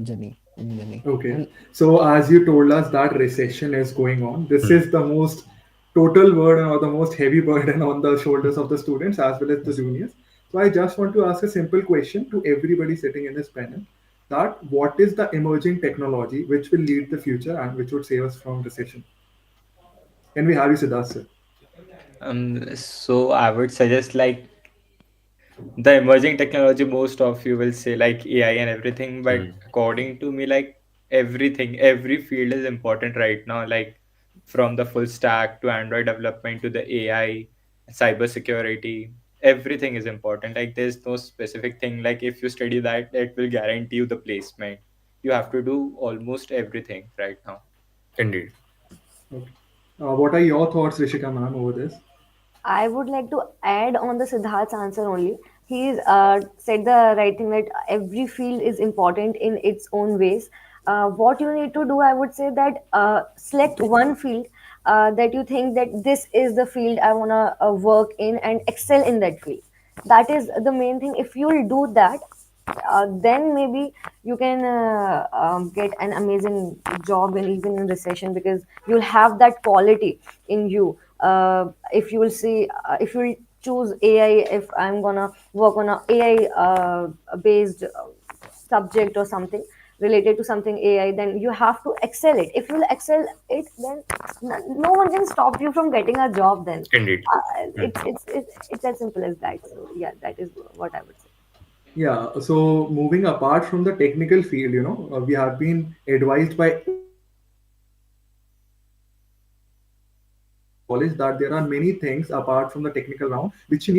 [SPEAKER 3] journey.
[SPEAKER 2] Okay.
[SPEAKER 3] And
[SPEAKER 2] So as you told us that recession is going on, this
[SPEAKER 1] Mm.
[SPEAKER 2] is the most total burden or the most heavy burden on the shoulders of the students as well as the
[SPEAKER 3] yes.
[SPEAKER 2] juniors. So I just want to ask a simple question to everybody sitting in this panel, that what is the emerging technology which will lead the future and which would save us from recession? Can we have you, Siddharth, sir?
[SPEAKER 5] So I would suggest like the emerging technology, most of you will say like AI and everything, but
[SPEAKER 1] Mm.
[SPEAKER 5] according to me, like everything, every field is important right now, like from the full stack to Android development to the AI, cyber security, everything is important. Like there's no specific thing like if you study that, it will guarantee you the placement. You have to do almost everything right now.
[SPEAKER 1] Indeed.
[SPEAKER 2] Okay. What are your thoughts, Rishika ma'am, over this?
[SPEAKER 4] I would like to add on the Siddharth's answer only. He's said the right thing, that every field is important in its own ways. What you need to do, I would say that select one field that you think that this is the field I want to work in and excel in that field. That is the main thing. If you'll do that, then maybe you can get an amazing job in even in recession, because you'll have that quality in you. If you will see, if you will choose AI, if I'm gonna work on a AI based subject or something related to something AI, then you have to excel it. If you'll excel it, then no one can stop you from getting a job. Then
[SPEAKER 1] Indeed. Mm.
[SPEAKER 4] it's as simple as that. So yeah, that is what I would say.
[SPEAKER 2] Yeah, so moving apart from the technical field, we have been advised by everybody sitting in this panel that there are many things apart from the technical round which you need to keep in mind for the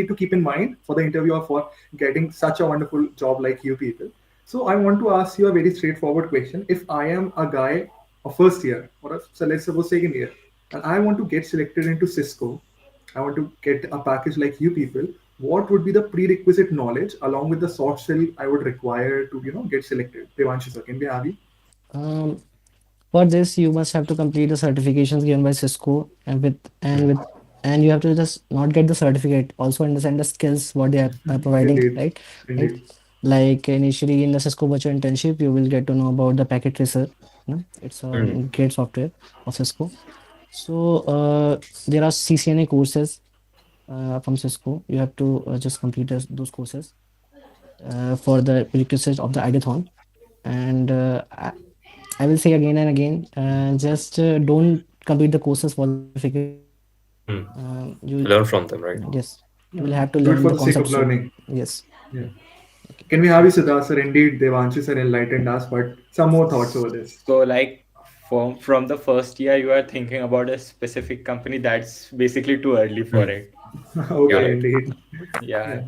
[SPEAKER 2] interview or for getting such a wonderful job like you people. So I want to ask you a very straightforward question. If I am a guy of first year, so let's suppose second year, and I want to get selected into Cisco, I want to get a package like you people, what would be the prerequisite knowledge along with the soft skill I would require to, get selected? Devanshu sir, can we have you?
[SPEAKER 3] Um, for this, you must have to complete the certifications given by Cisco,
[SPEAKER 1] Mm.
[SPEAKER 3] and you have to just not get the certificate, also understand the skills what they are providing,
[SPEAKER 2] Indeed,
[SPEAKER 3] right?
[SPEAKER 2] indeed.
[SPEAKER 3] Like initially in the Cisco virtual internship, you will get to know about the packet tracer. It's a
[SPEAKER 1] Mm.
[SPEAKER 3] great software of Cisco. So there are CCNA courses from Cisco. You have to just complete those courses for the prerequisites of the IDathon. And I will say again and again, just don't complete the courses for the certificate.
[SPEAKER 1] Hmm.
[SPEAKER 3] You'll
[SPEAKER 1] Learn from them, right?
[SPEAKER 3] Yes, you
[SPEAKER 2] Yeah.
[SPEAKER 3] will have to
[SPEAKER 2] Do it
[SPEAKER 3] learn
[SPEAKER 2] for
[SPEAKER 3] the
[SPEAKER 2] the sake of
[SPEAKER 3] concepts too.
[SPEAKER 2] learning.
[SPEAKER 3] Yes.
[SPEAKER 2] Yeah.
[SPEAKER 3] Okay.
[SPEAKER 2] Can we have you, Siddharth sir? Indeed, Devanshu sir enlightened us, but some more thoughts over this.
[SPEAKER 5] So like from the first year you are thinking about a specific company, that's basically too early for
[SPEAKER 1] Hmm.
[SPEAKER 5] it.
[SPEAKER 1] You're
[SPEAKER 2] Okay,
[SPEAKER 5] Like,
[SPEAKER 1] right.
[SPEAKER 2] indeed.
[SPEAKER 5] yeah,
[SPEAKER 2] Yeah.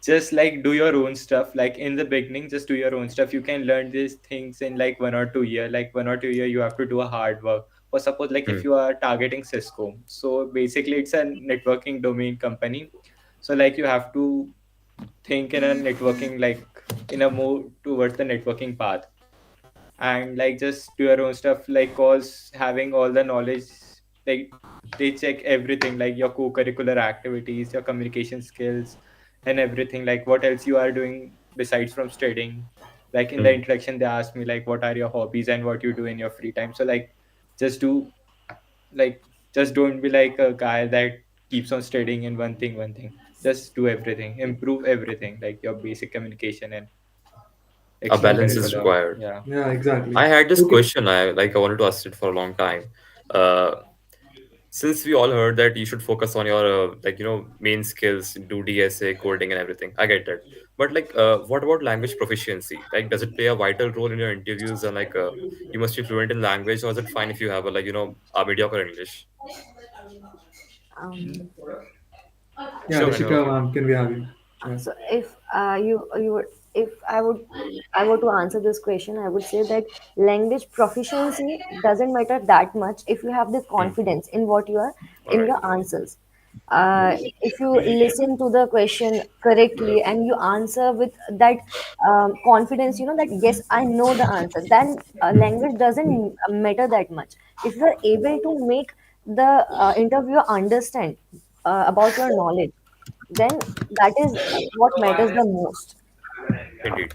[SPEAKER 5] just like do your own stuff. Like in the beginning, just do your own stuff. You can learn these things in like 1 or 2 year. Like 1 or 2 year, you have to do a hard work. For suppose like
[SPEAKER 1] Hmm.
[SPEAKER 5] if you are targeting Cisco, so basically it's a networking domain company. So like you have to think in a networking, like in a more towards the networking path, and like just do your own stuff, like cause having all the knowledge, like they check everything, like your co-curricular activities, your communication skills, and everything, like what else you are doing besides from studying. Like in the
[SPEAKER 1] Hmm.
[SPEAKER 5] introduction they asked me like what are your hobbies and what you do in your free time. So like just do, like just don't be like a guy that keeps on studying in one thing. Just do everything, improve everything, like your basic communication and
[SPEAKER 1] A balance is
[SPEAKER 5] extracurricular.
[SPEAKER 1] required.
[SPEAKER 5] Yeah.
[SPEAKER 2] Yeah, exactly.
[SPEAKER 1] I had this
[SPEAKER 2] Okay.
[SPEAKER 1] question. I wanted to ask it for a long time. Uh, since we all heard that you should focus on your main skills, do DSA, coding, and everything. I get that. But what about language proficiency? Like, does it play a vital role in your interviews? And you must be fluent in language, or is it fine if you have a mediocre English?
[SPEAKER 4] Um,
[SPEAKER 2] Yeah,
[SPEAKER 1] Sure,
[SPEAKER 2] Rishika,
[SPEAKER 1] Manoj.
[SPEAKER 2] ma'am, can we have you? Yeah.
[SPEAKER 4] so if you would, if I were to answer this question, I would say that language proficiency doesn't matter that much if you have the
[SPEAKER 1] Hmm.
[SPEAKER 4] confidence in what you are,
[SPEAKER 1] All
[SPEAKER 4] in
[SPEAKER 1] right.
[SPEAKER 4] your answers. If you listen to the question correctly and you answer with that confidence, that yes, I know the answer, then language doesn't matter that much. If you are able to make the interviewer understand about your knowledge, then that is what matters the most.
[SPEAKER 1] Indeed.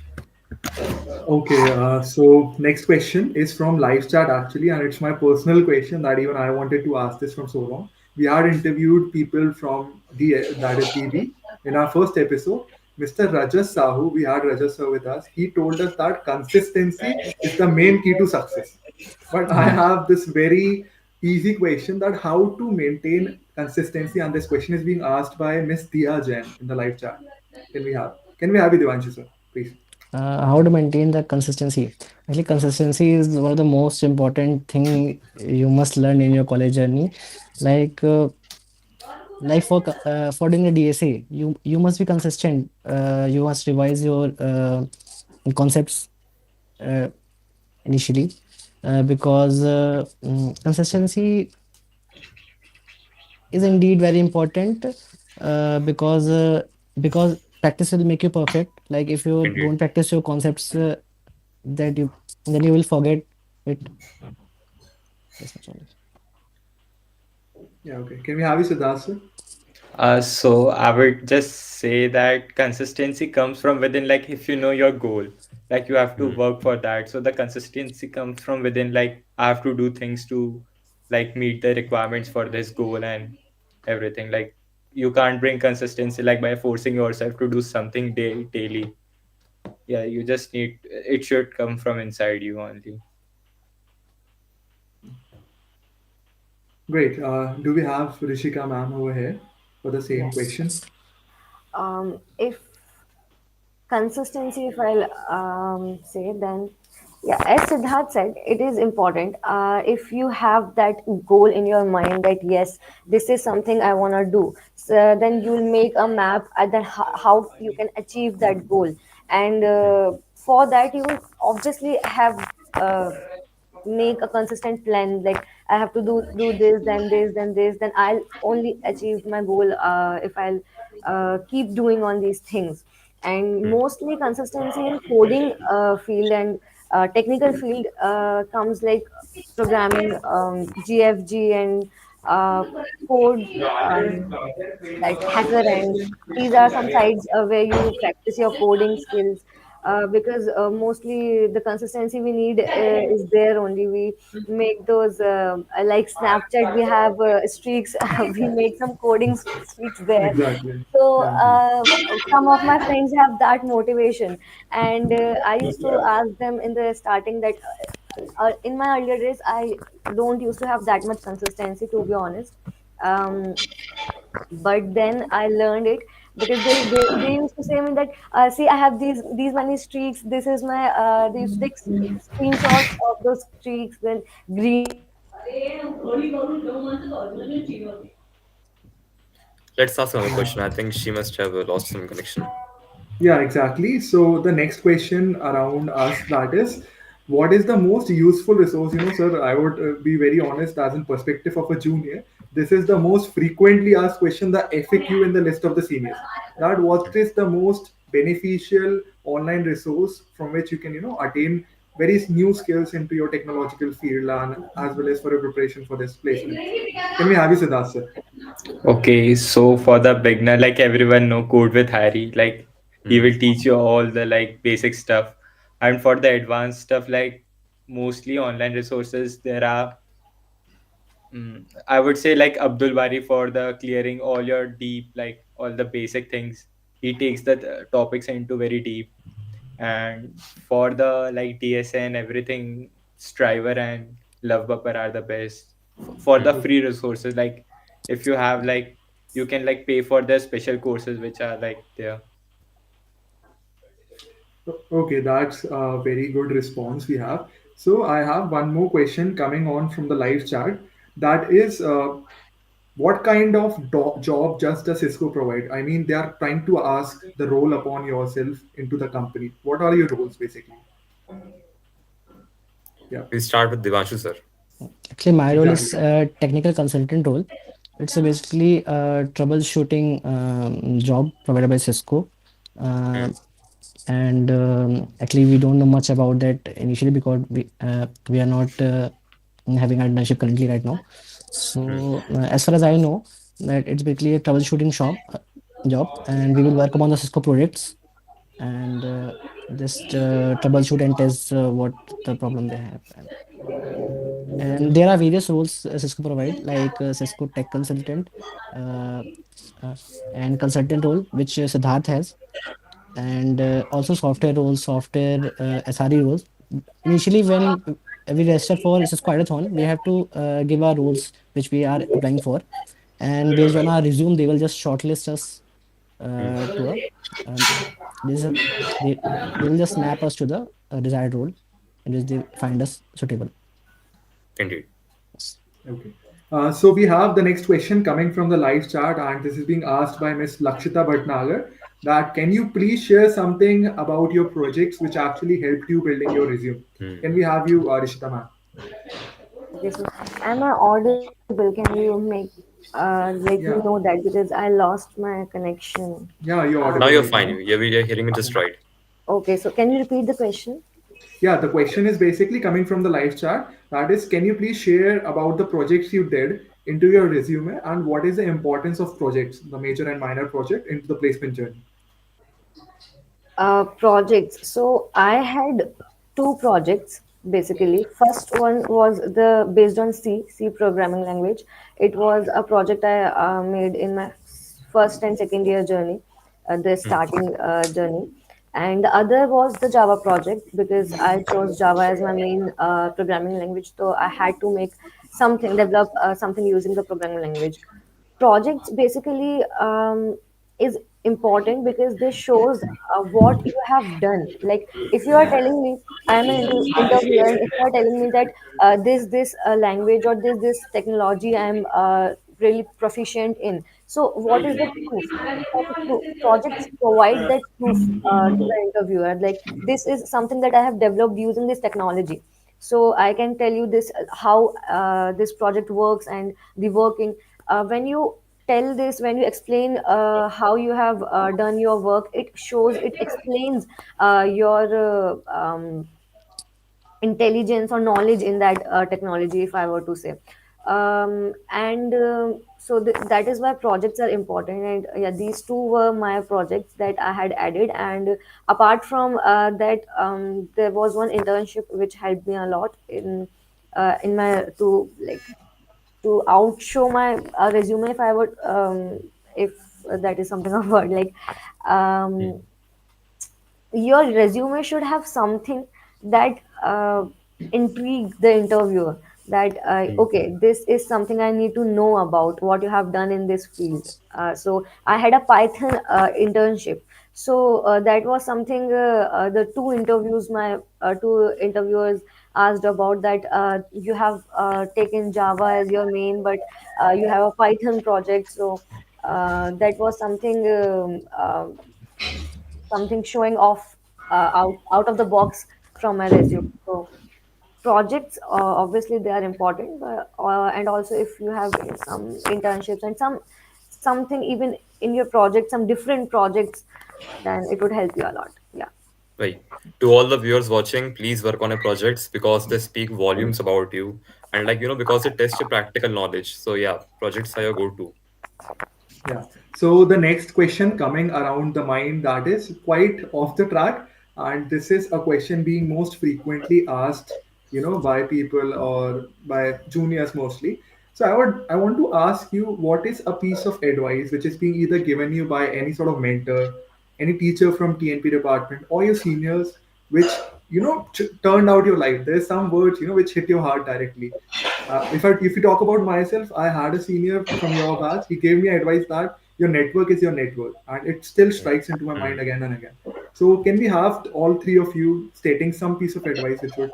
[SPEAKER 2] Okay, so next question is from live chat actually, and it's my personal question that even I wanted to ask this from so long. We had interviewed people from that is DB in our first episode. Mr. Rajas Sahu, we had Rajas sir with us. He told us that consistency is the main key to success. But I
[SPEAKER 3] Mhm.
[SPEAKER 2] have this very easy question that how to maintain consistency, and this question is being asked by Miss Dia Jain in the live chat. Can we have you, Devanshu sir, please?
[SPEAKER 3] How to maintain the consistency? Actually, consistency is one of the most important thing you must learn in your college journey. Like, for doing a DSA, you must be consistent. You must revise your concepts uh, initially, because consistency is indeed very important, because practice will make you perfect. Like if you
[SPEAKER 1] Indeed.
[SPEAKER 3] don't practice your concepts, that you then you will forget it. This much only.
[SPEAKER 2] Yeah, okay. Can we have you, Siddharth sir?
[SPEAKER 5] So I would just say that consistency comes from within. Like if you know your goal, like you have to
[SPEAKER 1] Hmm.
[SPEAKER 5] work for that. So the consistency comes from within. Like I have to do things to like meet the requirements for this goal and everything. Like you can't bring consistency like by forcing yourself to do something daily. Yeah, you just need, it should come from inside you only.
[SPEAKER 2] Great. Do we have Rishika ma'am over here for the same
[SPEAKER 4] Yes.
[SPEAKER 2] question?
[SPEAKER 4] If consistency, if I'll say, then yeah, as Siddharth said, it is important. If you have that goal in your mind that yes, this is something I want to do, so then you'll make a map at then how you can achieve that goal, and
[SPEAKER 1] Hmm.
[SPEAKER 4] for that you will obviously have uh, make a consistent plan, like I have to do this, then this, then this, then I'll only achieve my goal if I'll keep doing on these things. And
[SPEAKER 1] Hmm.
[SPEAKER 4] mostly consistency in coding field and technical field comes like programming, GFG, and uh, code, that hacker rank. These are some sites where you practice your coding skills, because mostly the consistency we need is there only. We make those like Snapchat, we have streaks. We make some coding streaks there.
[SPEAKER 2] Exactly.
[SPEAKER 4] So
[SPEAKER 2] Yeah.
[SPEAKER 4] some of my friends have that motivation, and I used to ask them in the starting that In my earlier days, I don't used to have that much consistency, to be honest. Um, but then I learned it because they used to say me that, see, I have these many streaks. This is my they used to take screenshots of those streaks. Then green streaks, red streaks, yellow streaks, blue streaks.
[SPEAKER 1] Let's ask another question. I think she must have lost some connection.
[SPEAKER 2] Yeah, exactly. So the next question around us, that is, what is the most useful resource? Sir, I would be very honest, as in perspective of a junior, this is the most frequently asked question, the FAQ in the list of the seniors. That what is the most beneficial online resource from which you can, attain very new skills into your technological field and as well as for your preparation for this placement. Can we have you, Siddharth, sir?
[SPEAKER 5] Okay, so for the beginner, like everyone know Code with Harry, like he
[SPEAKER 1] Hmm.
[SPEAKER 5] will teach you all the like basic stuff. And for the advanced stuff, like mostly online resources, there are I would say like Abdul Bari for the clearing all your deep, like all the basic things. He takes the topics into very deep. And for the like DSA and everything, Striver and Love Bupper are the best. For the
[SPEAKER 1] Hmm.
[SPEAKER 5] free resources, like if you have like you can like pay for the special courses which are like there.
[SPEAKER 2] Okay, that's a very good response we have. So I have one more question coming on from the live chat. That is, what kind of job does the Cisco provide? I mean, they are trying to ask the role upon yourself into the company. What are your roles basically? Yeah,
[SPEAKER 1] We start with Devanshu, sir.
[SPEAKER 3] Actually, my role
[SPEAKER 2] exactly.
[SPEAKER 3] is a technical consultant role. It's a basically a troubleshooting job provided by Cisco.
[SPEAKER 1] Hmm.
[SPEAKER 3] Uh, and actually, we don't know much about that initially because we are not having an internship currently right now.
[SPEAKER 1] Hmm.
[SPEAKER 3] So as far as I know, that it's basically a troubleshooting job, and we will work upon the Cisco projects and just troubleshoot and test what the problem they have. And there are various roles Cisco provide, like Cisco Tech Consultant uh, uh, and consultant role, which Siddharth has, and also software roles, software SRE roles. Initially, when we register for Cisco Ideathon, we have to give our roles which we are applying for, and based on our resume, they will just shortlist us
[SPEAKER 1] Hmm.
[SPEAKER 3] to a um, this is a, they, they will just map us to the desired role in which they find us suitable.
[SPEAKER 1] Indeed.
[SPEAKER 3] Yes.
[SPEAKER 2] Okay. So we have the next question coming from the live chat, and this is being asked by Miss Lakshita Bhatnagar. That can you please share something about your projects which actually helped you building your resume?
[SPEAKER 1] Hmm.
[SPEAKER 2] Can we have you, Rishita ma'am?
[SPEAKER 4] Okay, so am I audible? Can you make let me know
[SPEAKER 2] Yeah,
[SPEAKER 4] that because I lost my connection.
[SPEAKER 2] yeah, you're
[SPEAKER 1] Now
[SPEAKER 2] audible
[SPEAKER 1] you're
[SPEAKER 2] right
[SPEAKER 1] fine.
[SPEAKER 2] now.
[SPEAKER 1] You're hearing it just right.
[SPEAKER 4] Okay, so can you repeat the question?
[SPEAKER 2] Yeah, the question is basically coming from the live chat. That is, can you please share about the projects you did into your resume and what is the importance of projects, the major and minor project, into the placement journey?
[SPEAKER 4] Projects. So I had two projects basically. First one was the based on C programming language. It was a project I made in my first and second year journey, the
[SPEAKER 1] Hmm.
[SPEAKER 4] starting journey. And the other was the Java project because I chose Java as my main programming language. So I had to make something, develop something using the programming language. Projects basically is important because this shows what you have done. Like if you are telling me I am an interviewer, and if you are telling me that this language or this technology I am really proficient in, so what is the proof? Projects provide that proof to the interviewer, like this is something that I have developed using this technology. So I can tell you this how this project works and the working. When you tell this, when you explain how you have done your work, it shows, it explains your intelligence or knowledge in that technology, if I were to say. And so that is why projects are important. And yeah, these two were my projects that I had added. And apart from that, there was one internship which helped me a lot in my to like to outshow my resume, if I would if that is something of word, like
[SPEAKER 1] Hmm.
[SPEAKER 4] um, your resume should have something that intrigue the interviewer, that
[SPEAKER 1] Mm.
[SPEAKER 4] okay, this is something I need to know about what you have done in this field. So I had a Python internship. So that was something, the two interviewers asked about, that you have taken Java as your main, but you have a Python project. So that was something showing off, out of the box from my resume. So projects, obviously they are important, but and also if you have some internships and something even in your project, some different projects, then it would help you a lot. Yeah.
[SPEAKER 1] Right. To all the viewers watching, please work on your projects because they speak volumes about you. And like, because they test your practical knowledge. So yeah, projects are your go-to.
[SPEAKER 2] Yeah. So the next question coming around the mind, that is quite off the track, and this is a question being most frequently asked, by people or by juniors mostly. So I want to ask you, what is a piece of advice which is being either given you by any sort of mentor, any teacher from TNP department, or your seniors, which turned out your life. There's some words which hit your heart directly. If you talk about myself, I had a senior from your batch. He gave me advice that your network is your net worth, and it still strikes into my mind
[SPEAKER 1] Mm.
[SPEAKER 2] again and again. So, can we have all three of you stating some piece of advice which would,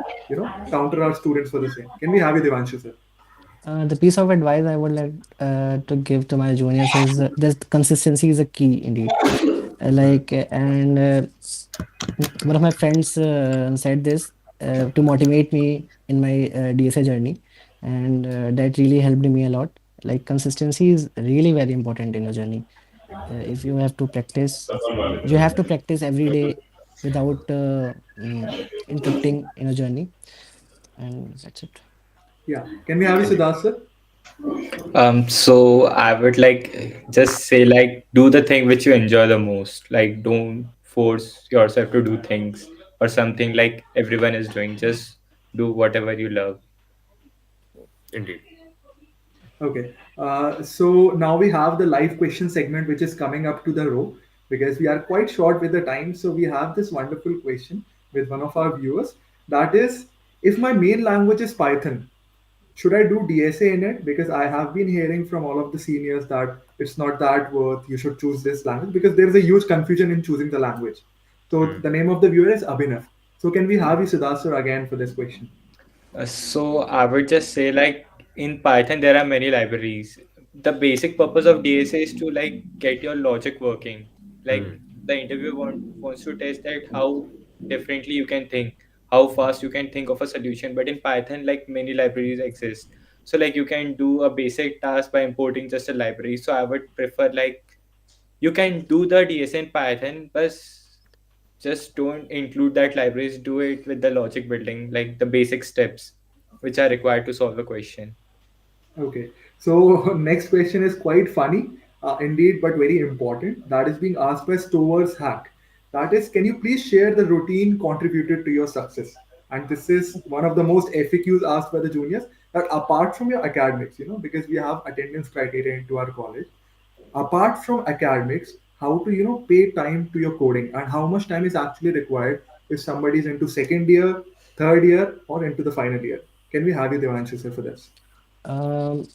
[SPEAKER 2] counter our students for the same? Can we have you, Devanshu, sir?
[SPEAKER 3] The piece of advice I would like to give to my juniors is that consistency is a key indeed. And one of my friends said this to motivate me in my DSA journey, and that really helped me a lot. Like consistency is really very important in your journey. If you have to practice, you have to practice every day without interrupting in a journey, and that's it.
[SPEAKER 2] Yeah. Can we have you,
[SPEAKER 1] Indeed.
[SPEAKER 2] Siddharth, sir?
[SPEAKER 5] So I would like just say like do the thing which you enjoy the most. Like don't force yourself to do things or something like everyone is doing. Just do whatever you love.
[SPEAKER 1] Indeed.
[SPEAKER 2] Okay. So now we have the live question segment, which is coming up to the row because we are quite short with the time. So we have this wonderful question with one of our viewers. That is, if my main language is Python, should I do DSA in it? Because I have been hearing from all of the seniors that it's not that worth. You should choose this language because there is a huge confusion in choosing the language. So
[SPEAKER 1] Mm.
[SPEAKER 2] the name of the viewer is Abhinav. So can we have you, Siddharth, sir, again for this question?
[SPEAKER 5] So I would just say like in Python there are many libraries. The basic purpose of DSA is to like get your logic working. Like
[SPEAKER 1] Mm.
[SPEAKER 5] the interviewer wants to test that how differently you can think, how fast you can think of a solution. But in Python, like many libraries exist. So like you can do a basic task by importing just a library. So I would prefer like you can do the DSA in Python, but just don't include that libraries. Do it with the logic building, like the basic steps which are required to solve a question.
[SPEAKER 2] Okay, so next question is quite funny, indeed, but very important. That is being asked by Stover's Hack. That is, can you please share the routine contributed to your success? And this is one of the most FAQs asked by the juniors. That apart from your academics, because we have attendance criteria into our college, apart from academics, how to pay time to your coding and how much time is actually required if somebody is into second year, third year, or into the final year. Can we have you, Devanshu, sir, for this?
[SPEAKER 3] Um,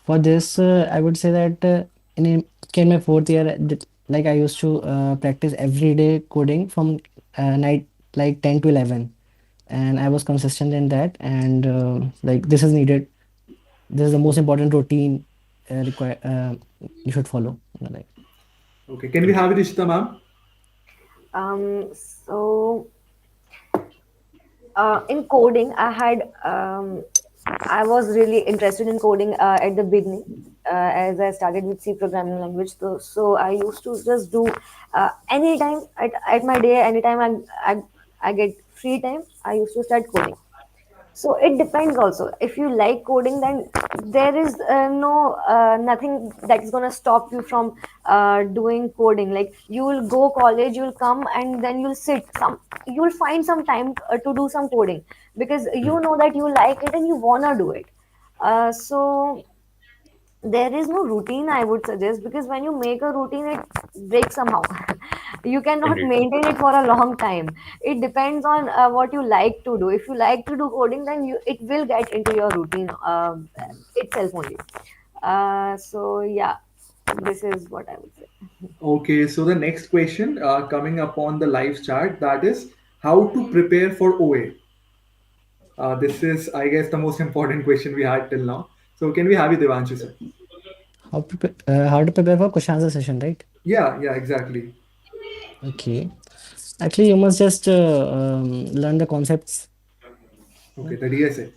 [SPEAKER 3] For this, I would say that in my fourth year, like I used to practice every day coding from night like 10 to 11, and I was consistent in that. And like this is needed. This is the most important routine require you should follow in your life.
[SPEAKER 2] Okay, can we
[SPEAKER 1] Indeed.
[SPEAKER 2] have it, Ishita, ma'am?
[SPEAKER 4] So in coding, I was really interested in coding at the beginning, as I started with C programming language. So I used to just do anytime at my day, anytime I get free time, I used to start coding. So it depends also. If you like coding, then there is no nothing that is going to stop you from doing coding. Like you will go college, you'll come and then you'll find some time to do some coding, because you
[SPEAKER 1] Mm.
[SPEAKER 4] know that you like it and you want to do it. So there is no routine I would suggest, because when you make a routine, it breaks somehow. You cannot
[SPEAKER 1] Indeed.
[SPEAKER 4] maintain it for a long time. It depends on what you like to do. If you like to do coding, then it will get into your routine itself only. So yeah, this is what I would say.
[SPEAKER 2] Okay, so the next question coming upon the live chat, that is how to prepare for OA. This is, I guess, the most important question we had till now. So can we have you, Devanshu sir?
[SPEAKER 3] How to prepare for question answer session, right?
[SPEAKER 2] Yeah, yeah, exactly.
[SPEAKER 3] Okay. Actually, you must just learn the concepts,
[SPEAKER 2] Okay, the DSA.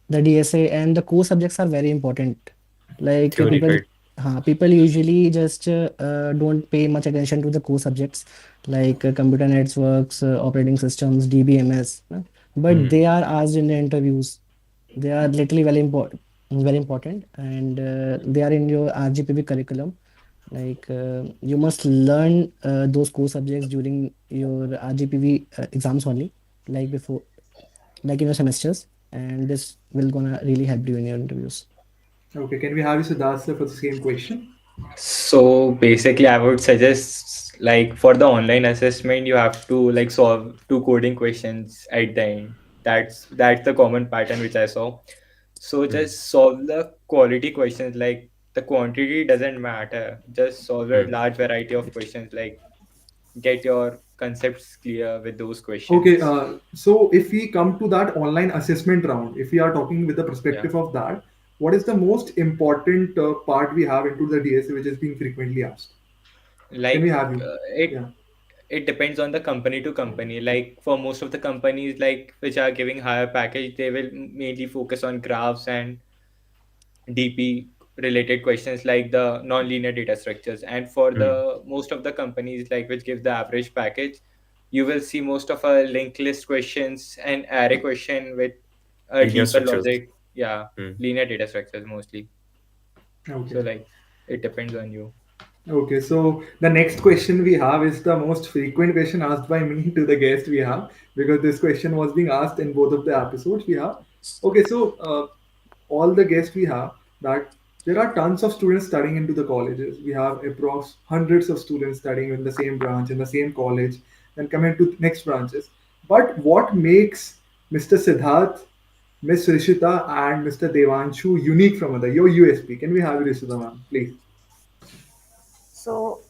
[SPEAKER 3] the DSA, and the core subjects are very important. Like
[SPEAKER 1] Theory,
[SPEAKER 3] people,
[SPEAKER 1] right?
[SPEAKER 3] people usually just don't pay much attention to the core subjects like computer networks, operating systems, DBMS, but
[SPEAKER 1] Hmm.
[SPEAKER 3] they are asked in the interviews. They are literally very important, and they are in your RGPB curriculum. Like you must learn those core subjects during your RGPV exams only, like before, like in your semesters, and this will gonna really help you in your interviews.
[SPEAKER 2] Okay, can we have you, Siddharth sir, for the same question?
[SPEAKER 5] So basically, I would suggest like for the online assessment, you have to like solve two coding questions at the end. That's the common pattern which I saw. So
[SPEAKER 1] Hmm.
[SPEAKER 5] just solve the quality questions. Like the quantity doesn't matter. Just solve a
[SPEAKER 1] Hmm.
[SPEAKER 5] large variety of questions. Like get your concepts clear with those
[SPEAKER 2] Okay,
[SPEAKER 5] questions.
[SPEAKER 2] so if we come to that online assessment round, if we are talking with the
[SPEAKER 5] Yeah.
[SPEAKER 2] perspective of that, what is the most important part we have into the DSA which is being frequently asked? Can we
[SPEAKER 5] Like
[SPEAKER 2] have you?
[SPEAKER 5] it
[SPEAKER 2] Yeah.
[SPEAKER 5] it depends on the company to company. Like for most of the companies like which are giving higher package, they will mainly focus on graphs and DP related questions like the non-linear data structures. And for
[SPEAKER 1] Hmm.
[SPEAKER 5] the most of the companies like which give the average package, you will see most of a linked list questions and array question with a
[SPEAKER 1] Linear
[SPEAKER 5] deeper
[SPEAKER 1] structures.
[SPEAKER 5] logic. Yeah,
[SPEAKER 1] Hmm.
[SPEAKER 5] linear data structures mostly. So
[SPEAKER 2] Okay.
[SPEAKER 5] like it depends on you.
[SPEAKER 2] Okay, so the next question we have is the most frequent question asked by me to the guest we have, because this question was being asked in both of the episodes we have. Okay, so all the guests we have, that there are tons of students studying into the colleges. We have approx hundreds of students studying in the same branch in the same college, then coming to next branches. But what makes Mr. Siddharth, Miss Rishita, and Mr. Devanshu unique from other? Your USP. Can we have you, Rishita, ma'am, please?
[SPEAKER 4] So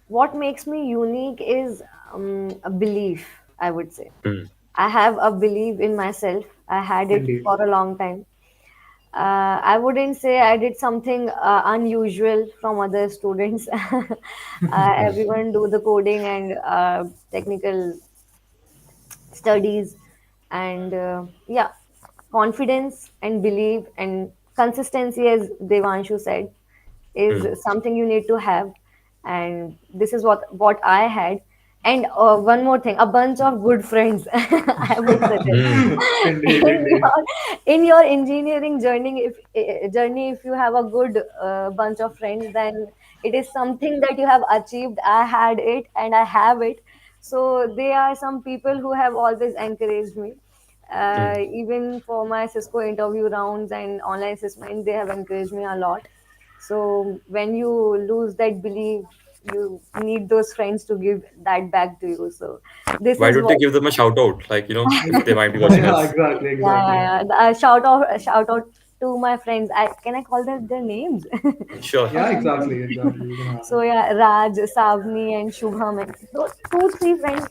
[SPEAKER 4] what makes me unique is a belief, I would say.
[SPEAKER 1] Hmm.
[SPEAKER 4] I have a belief in myself. I had it
[SPEAKER 2] Indeed.
[SPEAKER 4] for a long time. I wouldn't say I did something unusual from other students. Everyone do the coding and technical studies, and yeah, confidence and belief and consistency, as Devanshu said, is
[SPEAKER 1] Hmm.
[SPEAKER 4] something you need to have, and this is what I had. And one more thing, a bunch of good friends. I would
[SPEAKER 1] Hmm.
[SPEAKER 4] suggest
[SPEAKER 2] Indeed, indeed.
[SPEAKER 4] in your engineering journey, if you have a good bunch of friends, then it is something that you have achieved. I had it and I have it. So they are some people who have always encouraged me,
[SPEAKER 1] Hmm.
[SPEAKER 4] even for my Cisco interview rounds and online assessment, they have encouraged me a lot. So when you lose that belief, you need those friends to give that back to you. So this
[SPEAKER 1] Why
[SPEAKER 4] is
[SPEAKER 1] don't you
[SPEAKER 4] what.
[SPEAKER 1] give them a shout out? Like, if they might be watching
[SPEAKER 2] Yeah,
[SPEAKER 1] us.
[SPEAKER 2] exactly,
[SPEAKER 4] Yeah,
[SPEAKER 2] exactly.
[SPEAKER 4] yeah, yeah. Shout out to my friends. Can I call them their names?
[SPEAKER 1] Sure.
[SPEAKER 2] Yeah, exactly, exactly. You can have
[SPEAKER 4] So yeah, Raj, Savni, and Shubham, and those two, three friends,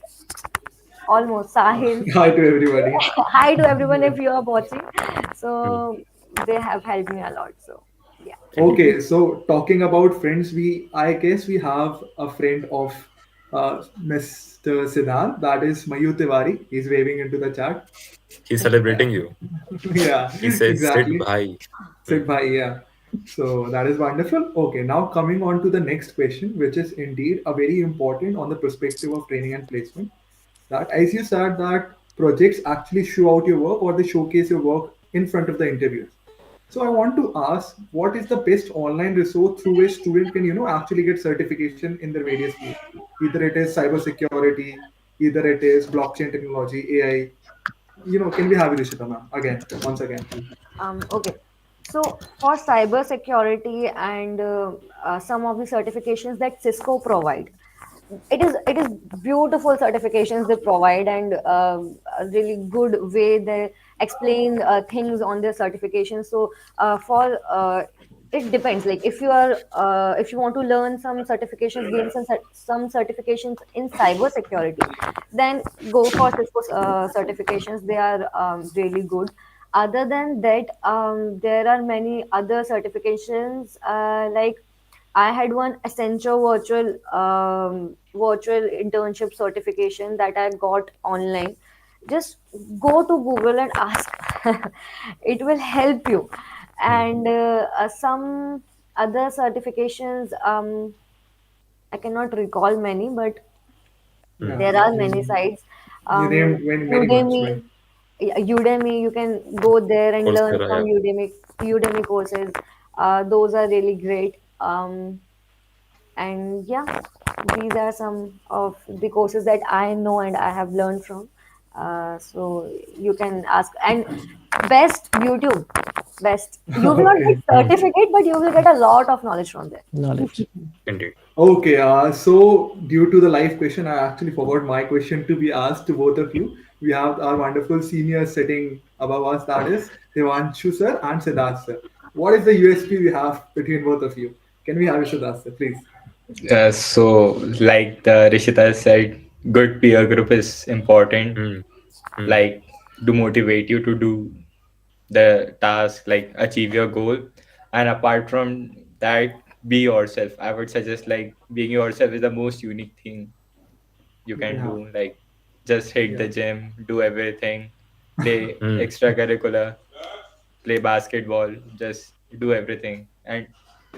[SPEAKER 4] almost Sahil.
[SPEAKER 2] it. Hi to everybody.
[SPEAKER 4] Hi to everyone if you are watching.
[SPEAKER 1] Hmm.
[SPEAKER 4] So they have helped me a lot. So yeah.
[SPEAKER 1] Indeed.
[SPEAKER 2] Okay, so talking about friends, I guess we have a friend of Mr. Siddharth, that is Mayur Tiwari. He's waving into the chat.
[SPEAKER 1] He's
[SPEAKER 2] Yeah,
[SPEAKER 1] celebrating you.
[SPEAKER 2] yeah,
[SPEAKER 1] He says, sit
[SPEAKER 2] exactly.
[SPEAKER 1] bhai. Hmm.
[SPEAKER 2] Sit bhai, yeah. So that is wonderful. Okay, now coming on to the next question, which is indeed a very important on the perspective of training and placement. That, as you said, that projects actually show out your work or they showcase your work in front of the interviewers. So I want to ask, what is the best online resource through which student can, actually get certification in their various fields? Either it is cybersecurity, either it is blockchain technology, AI. Can we have you, Rishita, ma'am? Again, once again, please.
[SPEAKER 4] Okay. So for cyber security and some of the certifications that Cisco provide, it is beautiful certifications they provide, and a really good way they explain things on their certifications. So for it depends, like if you want to learn some certifications, gain some certifications in cyber security, then go for Cisco certifications. They are really good. Other than that, there are many other certifications, like I had one Accenture virtual internship certification that I got online. Just go to Google and ask. It will help you.
[SPEAKER 1] Hmm.
[SPEAKER 4] And some other certifications, I cannot recall many, but
[SPEAKER 1] Hmm.
[SPEAKER 2] Yeah,
[SPEAKER 4] there are many sites.
[SPEAKER 2] you
[SPEAKER 4] Um,
[SPEAKER 2] named many much,
[SPEAKER 4] Udemy,
[SPEAKER 2] right?
[SPEAKER 4] yeah, Udemy, you can go there and learn
[SPEAKER 1] Coursera,
[SPEAKER 4] from
[SPEAKER 1] yeah.
[SPEAKER 4] Udemy courses. Those are really great. And yeah, these are some of the courses that I know and I have learned from. So you can ask. And best, YouTube. Best. You will not get
[SPEAKER 2] Okay.
[SPEAKER 1] Hmm.
[SPEAKER 4] certificate, but you will get a lot of knowledge from there.
[SPEAKER 3] Knowledge.
[SPEAKER 1] Indeed.
[SPEAKER 2] Okay, so due to the live question, I actually forgot my question to be asked to both of you. We have our wonderful seniors sitting above us, that is Devanshu sir and Siddharth sir. What is the USP we have between both of you? Can we have you, Siddharth sir, please?
[SPEAKER 5] So, like the Rishita said, good peer group is important.
[SPEAKER 1] Hmm. Hmm.
[SPEAKER 5] Like, to motivate you to do the task, like achieve your goal. And apart from that, be yourself. I would suggest like being yourself is the most unique thing you can
[SPEAKER 2] Yeah,
[SPEAKER 5] do. Like, just hit
[SPEAKER 2] yeah.
[SPEAKER 5] the gym, do everything, play
[SPEAKER 1] Hmm.
[SPEAKER 5] extracurricular, play basketball, just do everything, and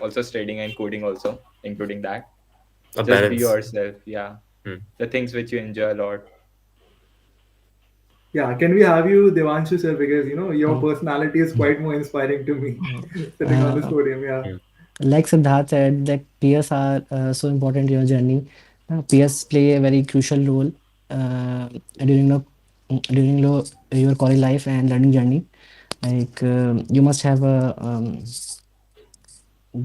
[SPEAKER 5] also studying and coding also, including that.
[SPEAKER 1] A
[SPEAKER 5] Just be
[SPEAKER 1] balance.
[SPEAKER 5] yourself. Yeah,
[SPEAKER 1] Hmm.
[SPEAKER 5] the things which you enjoy a lot.
[SPEAKER 2] Yeah, can we have you, Devanshu sir? Because your
[SPEAKER 3] Mm.
[SPEAKER 2] personality is quite more inspiring to me, sitting on this
[SPEAKER 3] Uh,
[SPEAKER 2] podium. Yeah,
[SPEAKER 1] Hmm.
[SPEAKER 3] like Siddharth said, that peers are so important in your journey. Peers play a very crucial role during your college life and learning journey. Like you must have a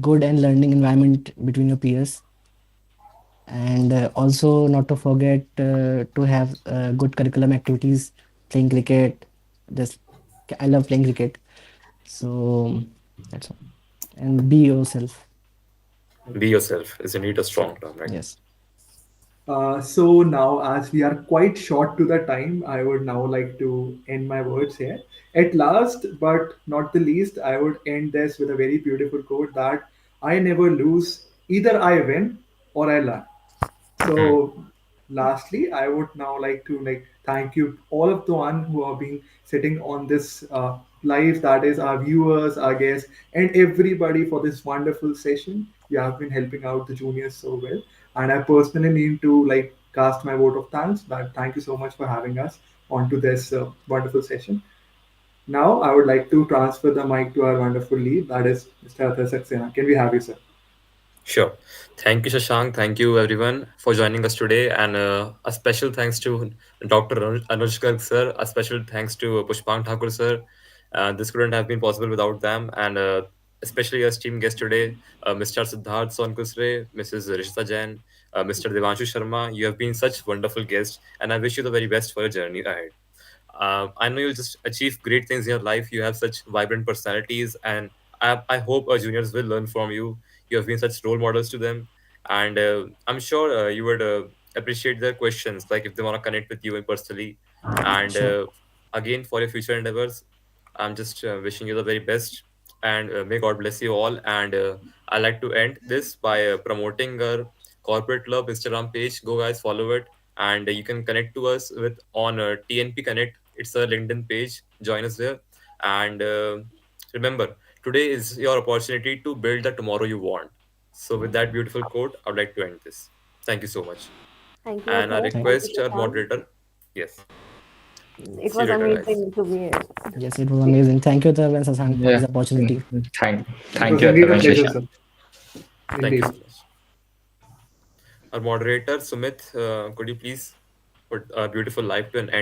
[SPEAKER 3] good and learning environment between your peers, and also not to forget to have good curriculum activities, playing cricket. Just I love playing cricket, so that's all. And be yourself.
[SPEAKER 1] Be yourself is indeed a strong term, right?
[SPEAKER 3] Yes.
[SPEAKER 2] So now, as we are quite short to the time, I would now like to end my words here. At last, but not the least, I would end this with a very beautiful quote that I never lose, either I win or I learn.
[SPEAKER 1] Hmm.
[SPEAKER 2] So, lastly, I would now like to thank you all of the one who have been sitting on this live. That is our viewers, our guests, and everybody for this wonderful session. You have been helping out the juniors so well, and I personally need to cast my vote of thanks. But thank you so much for having us onto this wonderful session. Now, I would like to transfer the mic to our wonderful lead. That is Mr. Atharva Saxena. Can we have you, sir?
[SPEAKER 1] Sure. Thank you, Shashank. Thank you, everyone, for joining us today. And a special thanks to Dr. Anuj Garg, sir. A special thanks to Pushpang Thakur, sir. This couldn't have been possible without them. And especially as team guest today, Mr. Siddharth Sonkusre, Mrs. Rishita Jain, Mr. Devanshu Sharma. You have been such wonderful guests, and I wish you the very best for your journey ahead. I know you'll just achieve great things in your life. You have such vibrant personalities, and I hope our juniors will learn from you. You have been such role models to them, and I'm sure you would appreciate their questions, like if they want to connect with you personally. And
[SPEAKER 3] Sure.
[SPEAKER 1] again, for your future endeavors, I'm just wishing you the very best, and may God bless you all. And I like to end this by promoting our corporate club Instagram page. Go guys, follow it, and you can connect to us with on TNP Connect. It's a LinkedIn page. Join us there, and remember, today is your opportunity to build the tomorrow you want. So, with that beautiful quote, I would like to end this. Thank you so much,
[SPEAKER 4] Thank you,
[SPEAKER 1] and I
[SPEAKER 4] Athar.
[SPEAKER 3] Thank.
[SPEAKER 4] Thank you,
[SPEAKER 1] request our
[SPEAKER 4] Shashank.
[SPEAKER 1] moderator. Yes,
[SPEAKER 4] It
[SPEAKER 1] see you
[SPEAKER 4] was
[SPEAKER 1] later, guys.
[SPEAKER 4] amazing to be here.
[SPEAKER 3] Yes, it was amazing. Thank you, Dev and Sasank, for
[SPEAKER 5] Yeah.
[SPEAKER 3] this opportunity.
[SPEAKER 5] Thank,
[SPEAKER 2] It
[SPEAKER 5] thank
[SPEAKER 2] was
[SPEAKER 5] you,
[SPEAKER 2] indeed a
[SPEAKER 5] Atharva and
[SPEAKER 2] pleasure,
[SPEAKER 5] Shashank.
[SPEAKER 2] sir.
[SPEAKER 1] Thank you so
[SPEAKER 2] Indeed.
[SPEAKER 1] much. Our moderator Sumit, could you please put a beautiful life to an end?